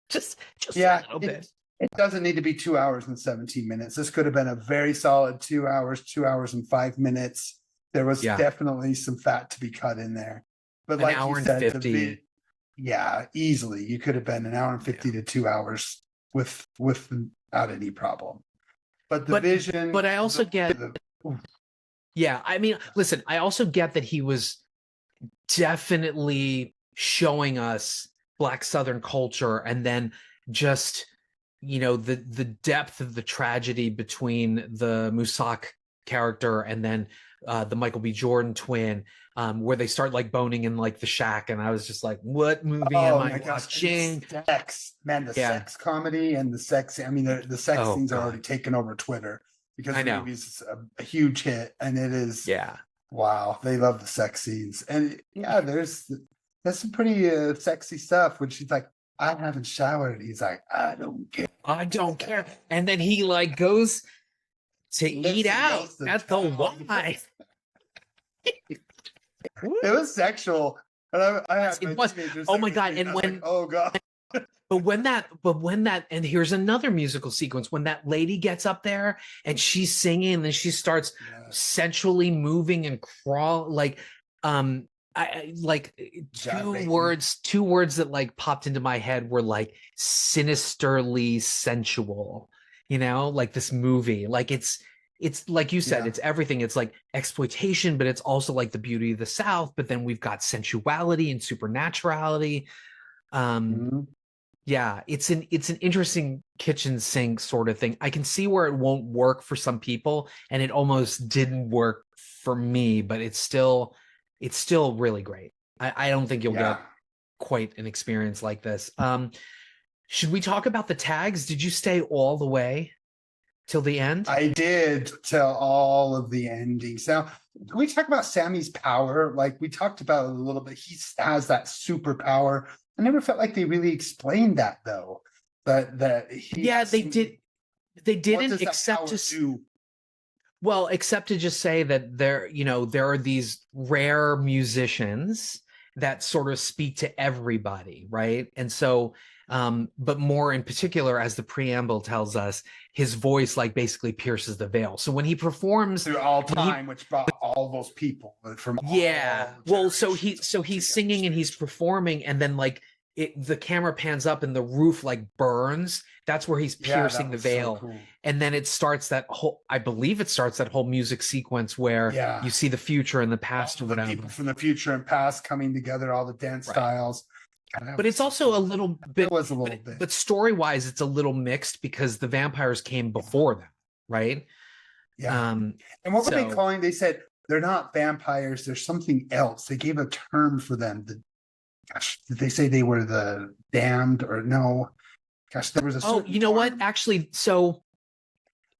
just a little bit. It doesn't need to be 2 hours and 17 minutes. This could have been a very solid 2 hours, 2 hours and 5 minutes. There was definitely some fat to be cut in there. But like you said, 50. Easily. You could have been an hour and 50 to 2 hours without any problem. But vision. But I also I mean, listen, I also get that he was definitely showing us Black Southern culture, and then just, you know, the depth of the tragedy between the Musak character and then the Michael B. Jordan twin, where they start like boning in like the shack, and I was just like, what movie am I watching? Sex, man, the sex comedy and the sex. I mean, the sex scenes are already taken over Twitter because the movie's a huge hit, and it is. Yeah. Wow, they love the sex scenes, and there's some pretty sexy stuff when she's like, I haven't showered. He's like, I don't care. And then he like goes to eat out at the Y. It was sexual. And it was. Oh my god! And when, oh god. But when that, and here's another musical sequence when that lady gets up there and she's singing, and then she starts sensually moving and crawl like, I like two words that like popped into my head were like sinisterly sensual, you know, like this movie, like it's like you said, it's everything. It's like exploitation, but it's also like the beauty of the South. But then we've got sensuality and supernaturality. Yeah, it's an interesting kitchen sink sort of thing. I can see where it won't work for some people, and it almost didn't work for me, but it's still really great. I don't think you'll get quite an experience like this. Should we talk about the tags? Did you stay all the way till the end? I did till all of the endings. Now, can we talk about Sammy's power? Like we talked about it a little bit. He has that superpower. I never felt like they really explained that though. That he they did. They didn't, except to except to just say that there are these rare musicians that sort of speak to everybody, right? And so, but more in particular, as the preamble tells us, his voice like basically pierces the veil. So when he performs through all time, which brought all those people from so he's singing and he's performing, and then like the camera pans up and the roof like burns. That's where he's piercing the veil. So cool. And then it starts that whole music sequence where you see the future and the past or whatever. People from the future and past coming together, all the dance styles. But it's also a little bit. It was a little bit. But story-wise, it's a little mixed because the vampires came before them, right? Yeah. And what were they calling? They said they're not vampires. There's something else. They gave a term for them. Did they say they were the damned or no? Gosh, there was a. Oh, you know what? Actually, so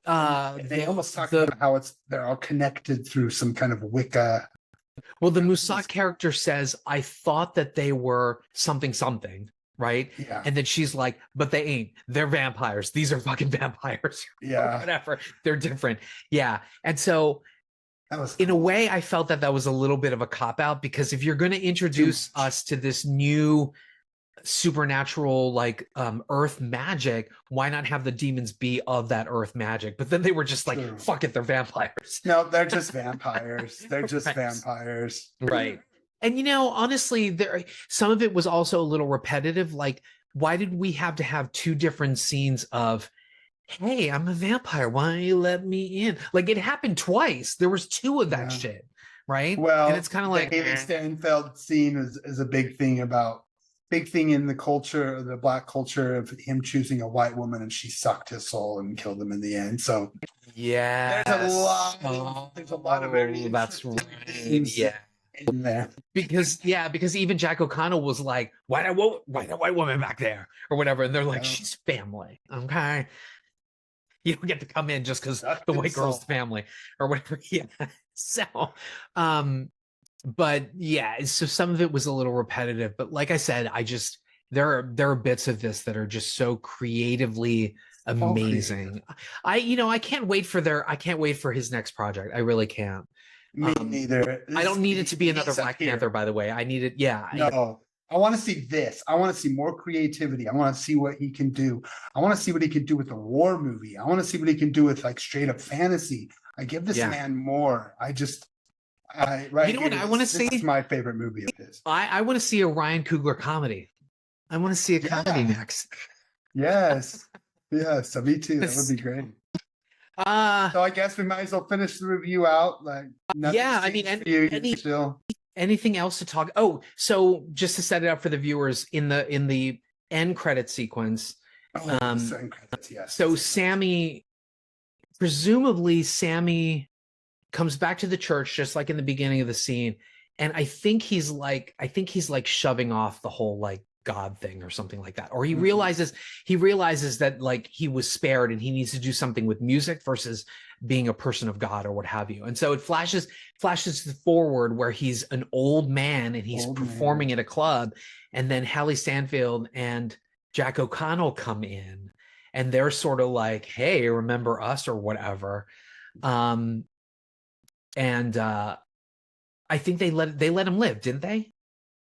They almost talk about how they're all connected through some kind of Wicca. Well, the Musat character says, I thought that they were something, right? Yeah. And then she's like, but they ain't. They're vampires. These are fucking vampires. Yeah. Or whatever. They're different. Yeah. And so That was in a way, I felt that was a little bit of a cop-out, because if you're going to introduce us to this new supernatural, like earth magic, why not have the demons be of that earth magic? But then they were just like, True. fuck it, they're vampires. No, they're just vampires. They're just Right. vampires. Right. And honestly, some of it was also a little repetitive. Like, why did we have to have two different scenes of, hey, I'm a vampire, why don't you let me in? Like, it happened twice. There was two of that shit, right? Well, and it's kind of like, the Hailee Steinfeld scene is a big thing in the culture, the Black culture, of him choosing a white woman, and she sucked his soul and killed him in the end. So yeah, there's a lot of very that's right. things Yeah. in there. Because even Jack O'Connell was like, why that white woman back there or whatever, and they're like, she's family, okay? You don't get to come in just because the white girl's family or whatever. Yeah. So, but yeah, so some of it was a little repetitive, but like I said, there are bits of this that are just so creatively amazing. I can't wait for his next project. I really can't. Me neither. I don't need it to be another Black Panther, by the way. I need it. Yeah. No, I want to see this. I want to see more creativity. I want to see what he can do. I want to see what he can do with the war movie. I want to see what he can do with like straight up fantasy. I give this man more. What I want to see? This is my favorite movie of his. I want to see a Ryan Coogler comedy. I want to see a comedy next. Yes. Yes. So me too. That would be great. So I guess we might as well finish the review out. Like, anything else to talk? Oh, so just to set it up for the viewers, in the end credit sequence, yes. So presumably Sammy comes back to the church just like in the beginning of the scene, and I think he's like shoving off the whole like God thing or something like that, or he realizes that like he was spared and he needs to do something with music versus being a person of God or what have you. And so it flashes forward where he's an old man and he's performing at a club, and then Hailee Steinfeld and Jack O'Connell come in and they're sort of like, hey, remember us or whatever. And I think they let him live, didn't they?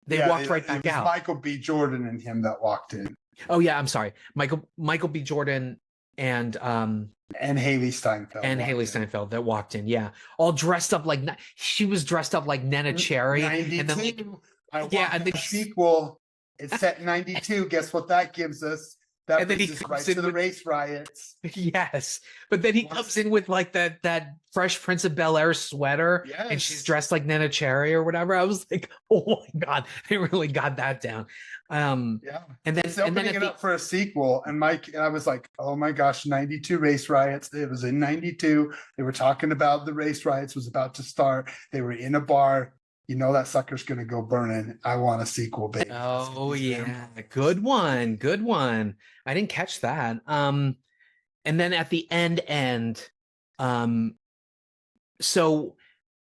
They walked right back out. Michael B. Jordan and him that walked in. Oh yeah, I'm sorry. Michael B. Jordan and Hailee Steinfeld. And Hailee Steinfeld that walked in. Yeah. All dressed up like she was dressed up like Nana Cherry. 92. And then and the sequel. It's set in 92. Guess what that gives us? That brings us right to the race riots. Yes. But then he comes in with like that Fresh Prince of Bel-Air sweater, and she's dressed like Nana Cherry or whatever. I was like, oh my God, they really got that down. And then it's opening it up for a sequel, and I was like, oh my gosh, 92 race riots. It was in 92. They were talking about the race riots was about to start. They were in a bar. You know that sucker's gonna go burning. I want a sequel, baby. Oh yeah, good one. I didn't catch that. And then at the end, so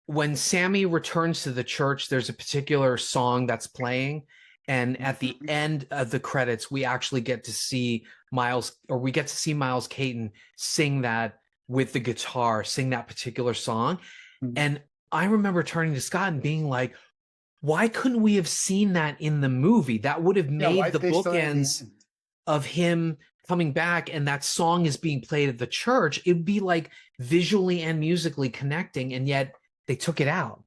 when Sammy returns to the church, there's a particular song that's playing, and at the end of the credits, we actually get to see Miles Caton sing that with the guitar, sing that particular song, and I remember turning to Scott and being like, why couldn't we have seen that in the movie? That would have made the bookends of him coming back, and that song is being played at the church. It'd be like visually and musically connecting, and yet they took it out.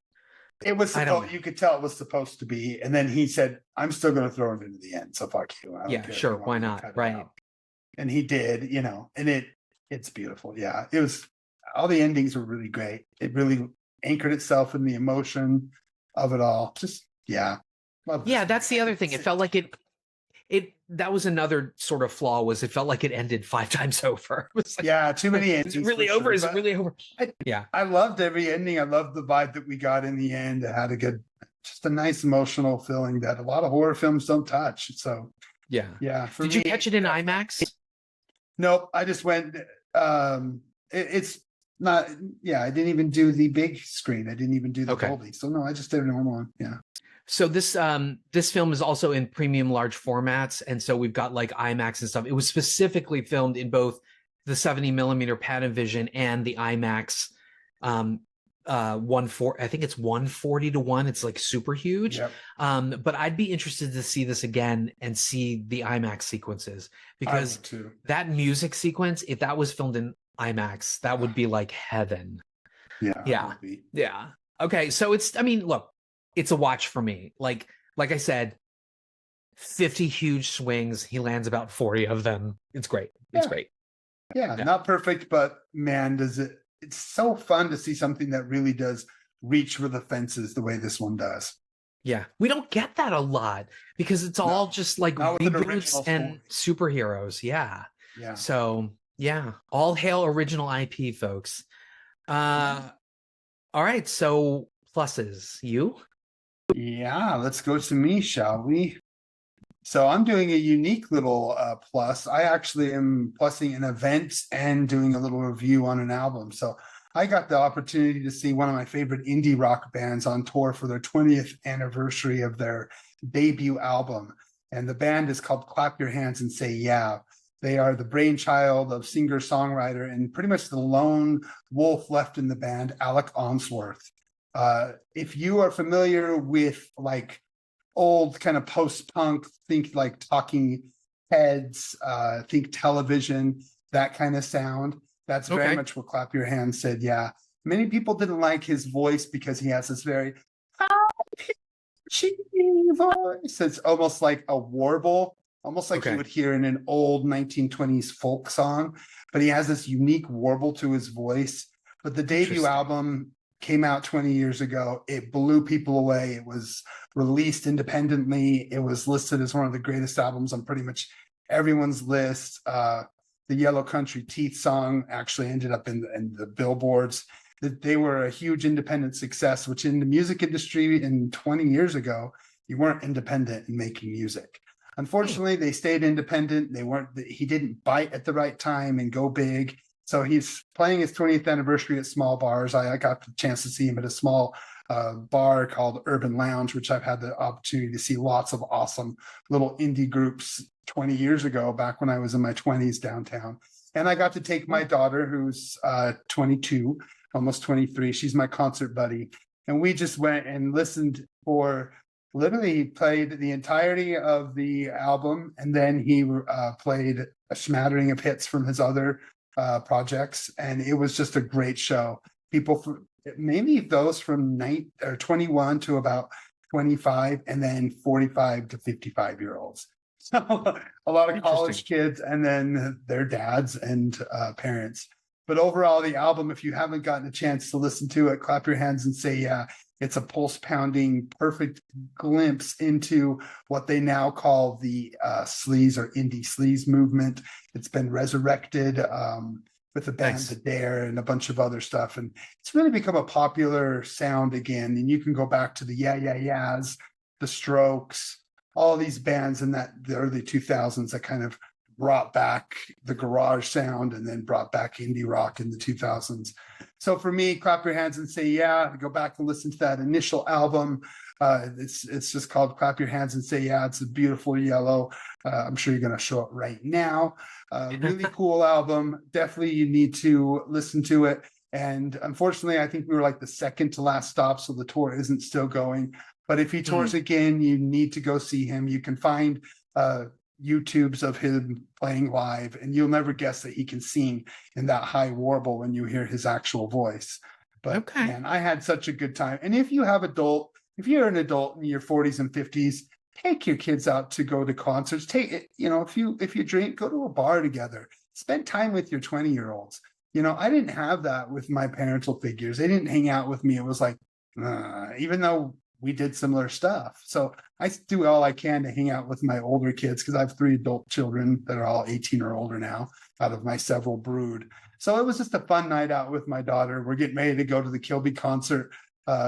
It was you could tell it was supposed to be, and then he said, I'm still going to throw it into the end, so fuck you. Yeah, sure, why not? Right. And he did, and it's beautiful. Yeah, it was, all the endings were really great. It really anchored itself in the emotion of it all. Just that's the other thing. It felt like that was another sort of flaw, was it felt like it ended 5 times over. It was like, too many endings. Is it really over? Is it really over? I loved every ending. I loved the vibe that we got in the end. It had just a nice emotional feeling that a lot of horror films don't touch. So yeah. Did you catch it in IMAX? Nope. I just went it's not. Yeah, I didn't even do the big screen. I didn't even do the Dolby. So no, I just did a normal one. Yeah. So this film is also in premium large formats, and so we've got like IMAX and stuff. It was specifically filmed in both the 70 millimeter Panavision and the IMAX. I think it's 140:1. It's like super huge. Yep. But I'd be interested to see this again and see the IMAX sequences, because that music sequence, if that was filmed in IMAX, that would be like heaven. Yeah. Okay, so look, it's a watch for me. Like I said, 50 huge swings. He lands about 40 of them. It's great. It's great. Yeah, not perfect, but man, it's so fun to see something that really does reach for the fences the way this one does. Yeah, we don't get that a lot because it's all just like reboots and superheroes. Yeah. So yeah, all hail original IP, folks. All right, so pluses. You? Yeah, let's go to me, shall we? So I'm doing a unique little plus. I actually am plussing an event and doing a little review on an album. So I got the opportunity to see one of my favorite indie rock bands on tour for their 20th anniversary of their debut album. And the band is called Clap Your Hands and Say Yeah. They are the brainchild of singer-songwriter and pretty much the lone wolf left in the band, Alec Onsworth. If you are familiar with like old kind of post-punk, think like Talking Heads, think Television, that kind of sound, that's very much what Clap Your Hands said. Yeah. Many people didn't like his voice because he has this very voice. It's almost like a warble, almost like you would hear in an old 1920s folk song, but he has this unique warble to his voice. But the debut album came out 20 years ago. It blew people away. It was released independently. It was listed as one of the greatest albums on pretty much everyone's list. The Yellow Country Teeth song actually ended up in the billboards. They were a huge independent success, which in the music industry in 20 years ago, you weren't independent in making music. Unfortunately, they stayed independent. He didn't bite at the right time and go big. So he's playing his 20th anniversary at small bars. I got the chance to see him at a small bar called Urban Lounge, which I've had the opportunity to see lots of awesome little indie groups 20 years ago, back when I was in my 20s downtown. And I got to take my daughter, who's 22, almost 23. She's my concert buddy. And we just went and listened he played the entirety of the album. And then he played a smattering of hits from his other projects, and it was just a great show. People maybe those from 21 to about 25, and then 45 to 55 year olds. So a lot of college kids, and then their dads and parents. But overall, the album, if you haven't gotten a chance to listen to it, Clap Your Hands and Say Yeah. It's a pulse-pounding, perfect glimpse into what they now call the sleaze or indie sleaze movement. It's been resurrected with the band The Dare and a bunch of other stuff. And it's really become a popular sound again. And you can go back to the Yeah Yeah Yeahs, the Strokes, all these bands in the early 2000s that kind of brought back the garage sound and then brought back indie rock in the 2000s. So for me, Clap Your Hands and Say Yeah. Go back and listen to that initial album. It's just called Clap Your Hands and Say Yeah. It's a beautiful yellow. I'm sure you're going to show it right now. Really cool album. Definitely you need to listen to it. And unfortunately, I think we were like the second to last stop, so the tour isn't still going. But if he tours again, you need to go see him. You can find YouTubes of him playing live, and you'll never guess that he can sing in that high warble when you hear his actual voice. But man, I had such a good time. And if you're an adult in your 40s and 50s, take your kids out to go to concerts. Take it, if you drink, go to a bar together. Spend time with your 20-year-olds. I didn't have that with my parental figures. They didn't hang out with me. It was like, even though we did similar stuff. So I do all I can to hang out with my older kids, because I have 3 adult children that are all 18 or older now out of my several brood. So it was just a fun night out with my daughter. We're getting ready to go to the Kilby concert,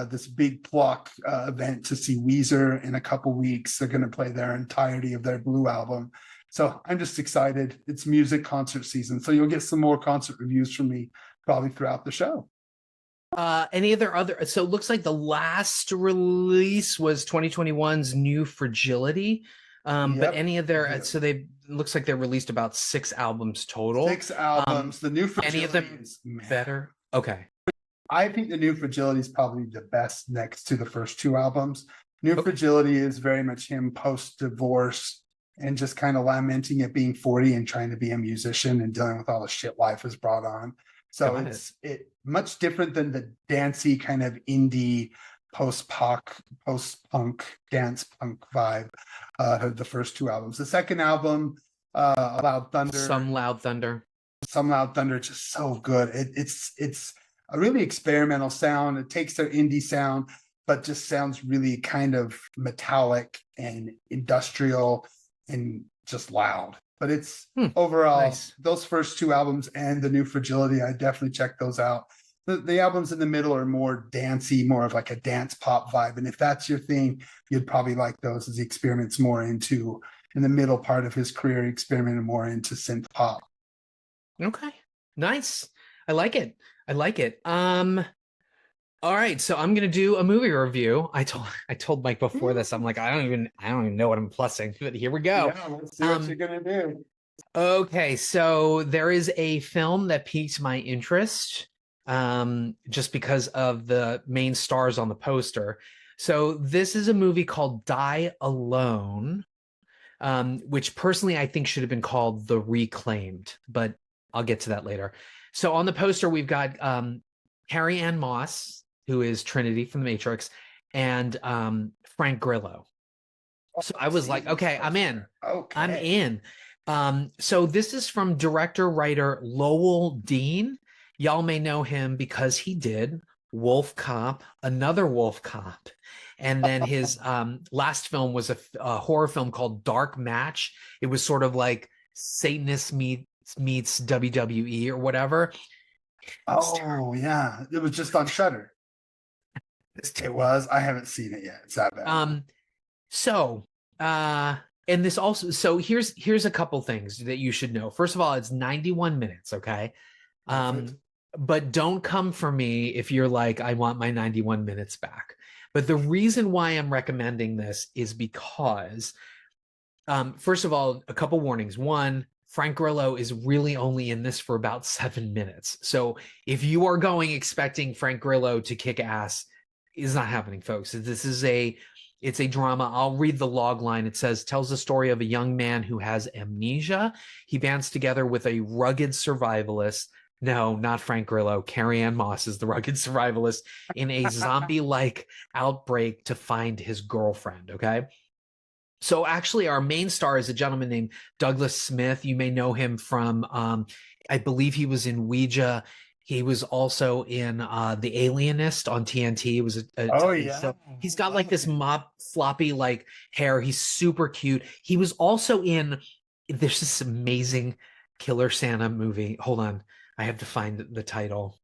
this big block event to see Weezer in a couple weeks. They're going to play their entirety of their Blue album. So I'm just excited. It's music concert season. So you'll get some more concert reviews from me probably throughout the show. Any other, so it looks like the last release was 2021's New Fragility. But Yep. any of their, so they looks like they released about 6 albums total. 6 albums. The New Fragility any of them is better? Okay. I think the New Fragility is probably the best next to the first 2 albums. New Fragility is very much him post-divorce and just kind of lamenting at being 40 and trying to be a musician and dealing with all the shit life has brought on. So it's much different than the dancey kind of indie post-punk dance punk vibe of the first 2 albums. The second album, Loud Thunder, Some Loud Thunder, just so good. It's a really experimental sound. It takes their indie sound, but just sounds really kind of metallic and industrial and just loud. But it's overall nice. Those first 2 albums and the New Fragility, I definitely check those out. The albums in the middle are more dancey, more of like a dance pop vibe. And if that's your thing, you'd probably like those as he experiments more into, in the middle part of his career, he experimented more into synth pop. Okay. Nice. I like it. All right, so I'm gonna do a movie review. I told Mike before this. I'm like, I don't even know what I'm plussing, but here we go. Yeah, let's see what you're gonna do. Okay, so there is a film that piqued my interest, just because of the main stars on the poster. So this is a movie called Die Alone, which personally I think should have been called The Reclaimed, but I'll get to that later. So on the poster we've got Carrie Ann Moss, who is Trinity from The Matrix, and Frank Grillo. So I was like, okay, I'm in. Okay. I'm in. So this is from director-writer Lowell Dean. Y'all may know him because he did Wolf Cop, another Wolf Cop. And then his last film was a horror film called Dark Match. It was sort of like Satanist meets WWE or whatever. Oh, yeah. It was just on Shudder. It was. I haven't seen it yet. It's that bad. And this also, so here's a couple things that you should know. First of all, it's 91 minutes, okay? But don't come for me if you're like, I want my 91 minutes back. But the reason why I'm recommending this is because, first of all, a couple warnings. One, Frank Grillo is really only in this for about 7 minutes. So if you are going expecting Frank Grillo to kick ass, is not happening, folks. It's a drama. I'll read the log line. It says, tells the story of a young man who has amnesia. He bands together with a rugged survivalist. No, not Frank Grillo. Carrie Ann Moss is the rugged survivalist in a zombie-like outbreak to find his girlfriend, okay? So actually our main star is a gentleman named Douglas Smith. You may know him from, I believe he was in Ouija. He was also in The Alienist on TNT. It was so he's got like this floppy like hair. He's super cute. He was also in, there's this amazing Killer Santa movie. Hold on. I have to find the title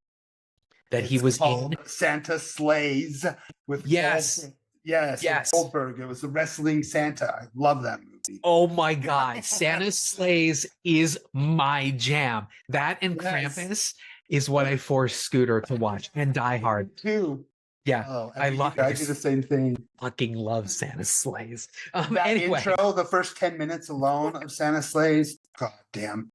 that he was in. Santa Slays with Yes. Yes. Goldberg. It was the wrestling Santa. I love that movie. Oh my God. Santa Slays is my jam. That and Krampus is what I forced Scooter to watch, and Die Hard too. Yeah, oh, I love. I do the same thing. Fucking love Santa Slays. That intro, the first 10 minutes alone of Santa Slays. God damn,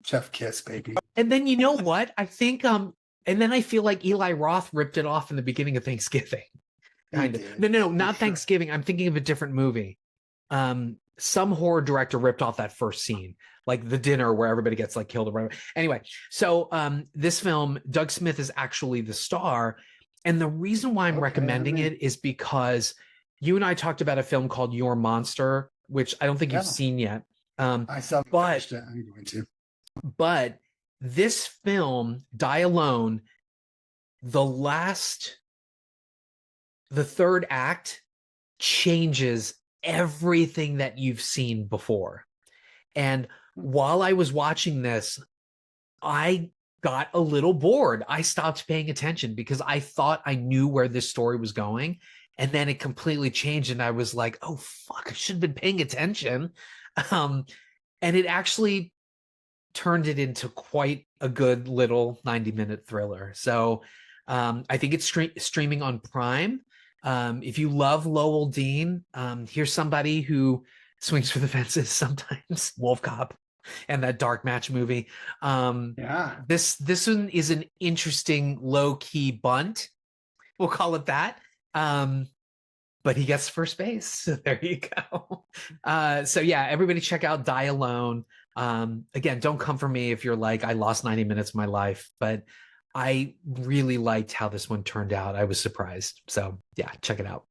chef kiss, baby. And then you know what? I think and then I feel like Eli Roth ripped it off in the beginning of Thanksgiving. Kind of. No, not Thanksgiving. I'm thinking of a different movie. Some horror director ripped off that first scene, like the dinner where everybody gets like killed or whatever. Anyway, so this film, Doug Smith is actually the star. And the reason why I'm recommending it is because you and I talked about a film called Your Monster, which I don't think you've seen yet. I saw it. I'm going to. But this film, Die Alone, the third act changes everything that you've seen before. And while I was watching this, I got a little bored. I stopped paying attention because I thought I knew where this story was going. And then it completely changed. And I was like, oh, fuck, I should have been paying attention. And it actually turned it into quite a good little 90-minute thriller. So I think it's streaming on Prime. If you love Lowell Dean, here's somebody who swings for the fences sometimes. Wolf Cop and that Dark Match movie. This one is an interesting low-key bunt. We'll call it that. But he gets first base. So there you go. So yeah, everybody check out Die Alone. Again, don't come for me if you're like, I lost 90 minutes of my life, but I really liked how this one turned out. I was surprised. So yeah, check it out.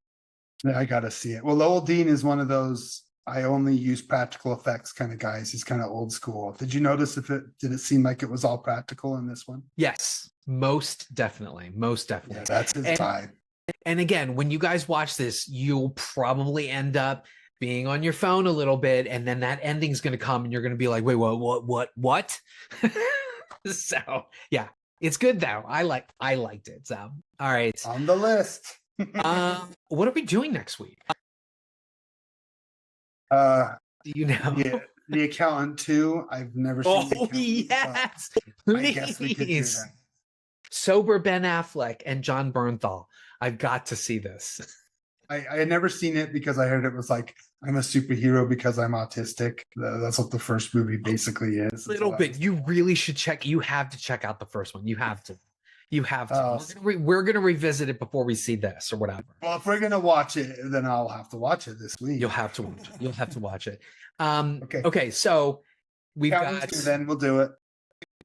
I got to see it. Well, Lowell Dean is one of those, I only use practical effects kind of guys. He's kind of old school. Did you notice did it seem like it was all practical in this one? Yes, most definitely. Most definitely. Yeah, that's his vibe. And again, when you guys watch this, you'll probably end up being on your phone a little bit, and then that ending's going to come and you're going to be like, wait, what? So yeah, it's good though. I liked it. So, all right. On the list. What are we doing next week? Do you know? Yeah, The Accountant 2. I've never seen The Accountant, yes. I guess we could do that. Sober Ben Affleck and John Bernthal. I've got to see this. I had never seen it because I heard it was like, I'm a superhero because I'm autistic. That's what the first movie basically is. A little bit. You really should you have to check out the first one. You have to. We're going to revisit it before we see this or whatever. Well, if we're going to watch it, then I'll have to watch it this week. You'll have to watch it. You'll have to watch it. Okay. So we've got. Then we'll do it.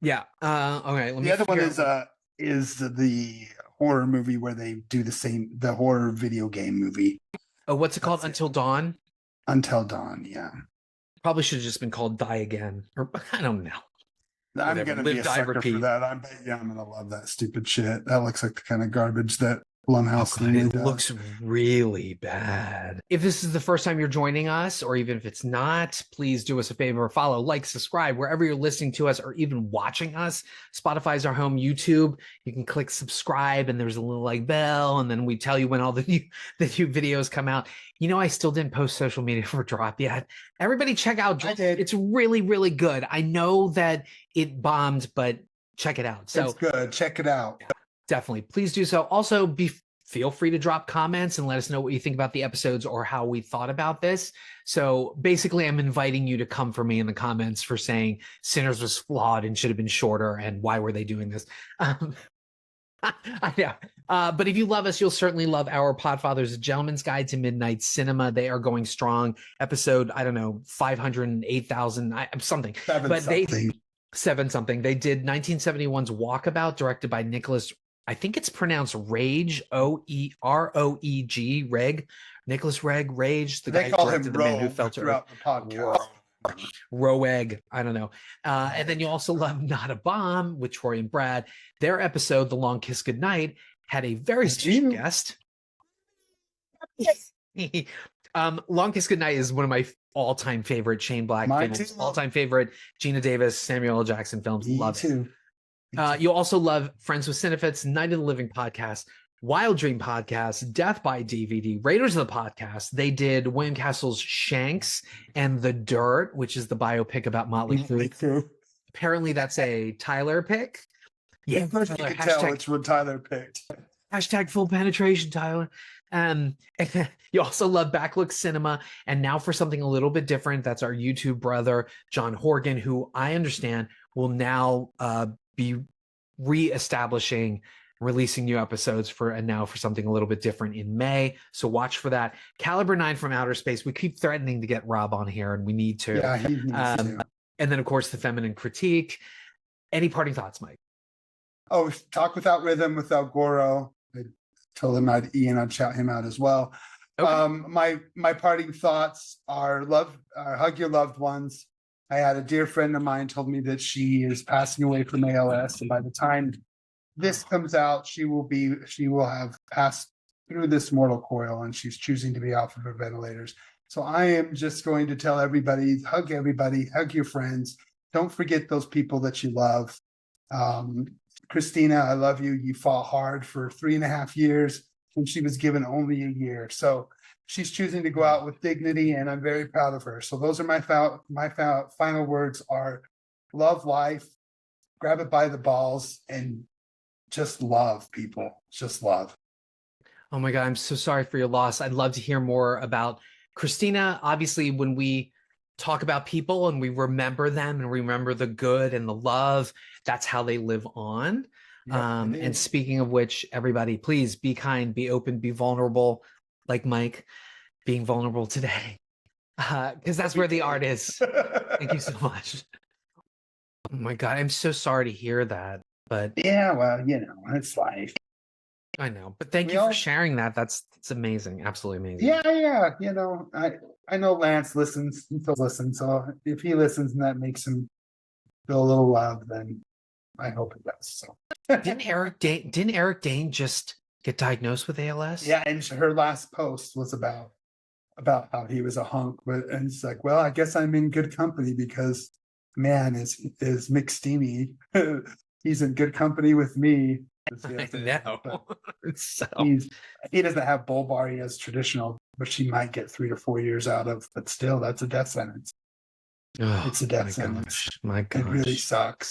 Yeah. All right. The other one is the horror movie where they do the horror video game movie. Oh, what's it called? Until Dawn? Until Dawn, yeah. Probably should have just been called Die Again. Or I don't know. I'm going to be a sucker for that. I bet you I'm going to love that stupid shit. That looks like the kind of garbage that Blumhouse looks really bad. If this is the first time you're joining us, or even if it's not, please do us a favor, follow, like, subscribe wherever you're listening to us or even watching us. Spotify's our home. YouTube, you can click subscribe and there's a little like bell, and then we tell you when all the new videos come out. You know, I still didn't post social media for Drop yet. Everybody check out Drop. It's really, really good. I know that it bombed, but check it out. So it's good. Check it out. Yeah. Definitely. Please do so. Also, feel free to drop comments and let us know what you think about the episodes or how we thought about this. So basically, I'm inviting you to come for me in the comments for saying Sinners was flawed and should have been shorter and why were they doing this? I know. But if you love us, you'll certainly love our Podfathers, A Gentleman's Guide to Midnight Cinema. They are going strong. Episode, I don't know, 508,000, something. Seven something. They did 1971's Walkabout, directed by Nicholas, I think it's pronounced Rage, Oeroeg, Reg, Nicholas Rage, the guy who directed The Man Who Fell to Earth. The podcast. Roeg, I don't know. And then you also love Not a Bomb with Troy and Brad. Their episode, The Long Kiss Goodnight, had a very special guest. Long Kiss Goodnight is one of my all-time favorite Shane Black films, all-time favorite Gina Davis, Samuel L. Jackson films. Love it. You also love Friends with Cinephites, Night of the Living podcast, Wild Dream podcast, Death by DVD, Raiders of the podcast. They did William Castle's Shanks and The Dirt, which is the biopic about Motley Crue. Apparently that's a Tyler pick. Yeah, Tyler, you can tell which one Tyler picked. Hashtag full penetration, Tyler. You also love Backlook Cinema, and now for something a little bit different, that's our YouTube brother, John Horgan, who I understand will now be re-establishing, releasing new episodes for something a little bit different in May. So watch for that. Caliber 9 from Outer Space. We keep threatening to get Rob on here, and we need to. Yeah, he needs to. And then, of course, The Feminine Critique. Any parting thoughts, Mike? Oh, Talk Without Rhythm without Goro. I told him I'd shout him out as well. Okay. My parting thoughts are hug your loved ones. I had a dear friend of mine told me that she is passing away from ALS, and by the time this comes out, she will have passed through this mortal coil, and she's choosing to be off of her ventilators. So I am just going to tell everybody, hug your friends. Don't forget those people that you love. Christina, I love you. You fought hard for 3.5 years when she was given only a year. So she's choosing to go out with dignity, and I'm very proud of her. So those are my final words are, love life, grab it by the balls, and just love people. Just love. Oh my God, I'm so sorry for your loss. I'd love to hear more about Christina. Obviously, when we talk about people and we remember them and remember the good and the love, that's how they live on. Yeah, And speaking of which, everybody, please be kind, be open, be vulnerable, like Mike being vulnerable today, because that's where the art is. Thank you so much. Oh my God, I'm so sorry to hear that. But yeah, well, it's life. I know, but thank you for sharing that. That's amazing. Absolutely amazing. Yeah. I know Lance listens. He still listens. So if he listens and that makes him feel a little loved, then I hope it does. So didn't Eric Dane just get diagnosed with ALS? Yeah, and her last post was about how he was a hunk, and it's like, well, I guess I'm in good company because man is Mick Steamy. He's in good company with me. I know. So He doesn't have bulbar. He has traditional, which she might get 3 to 4 years out of, but still, that's a death sentence. Oh, it's a death sentence. My gosh. It really sucks.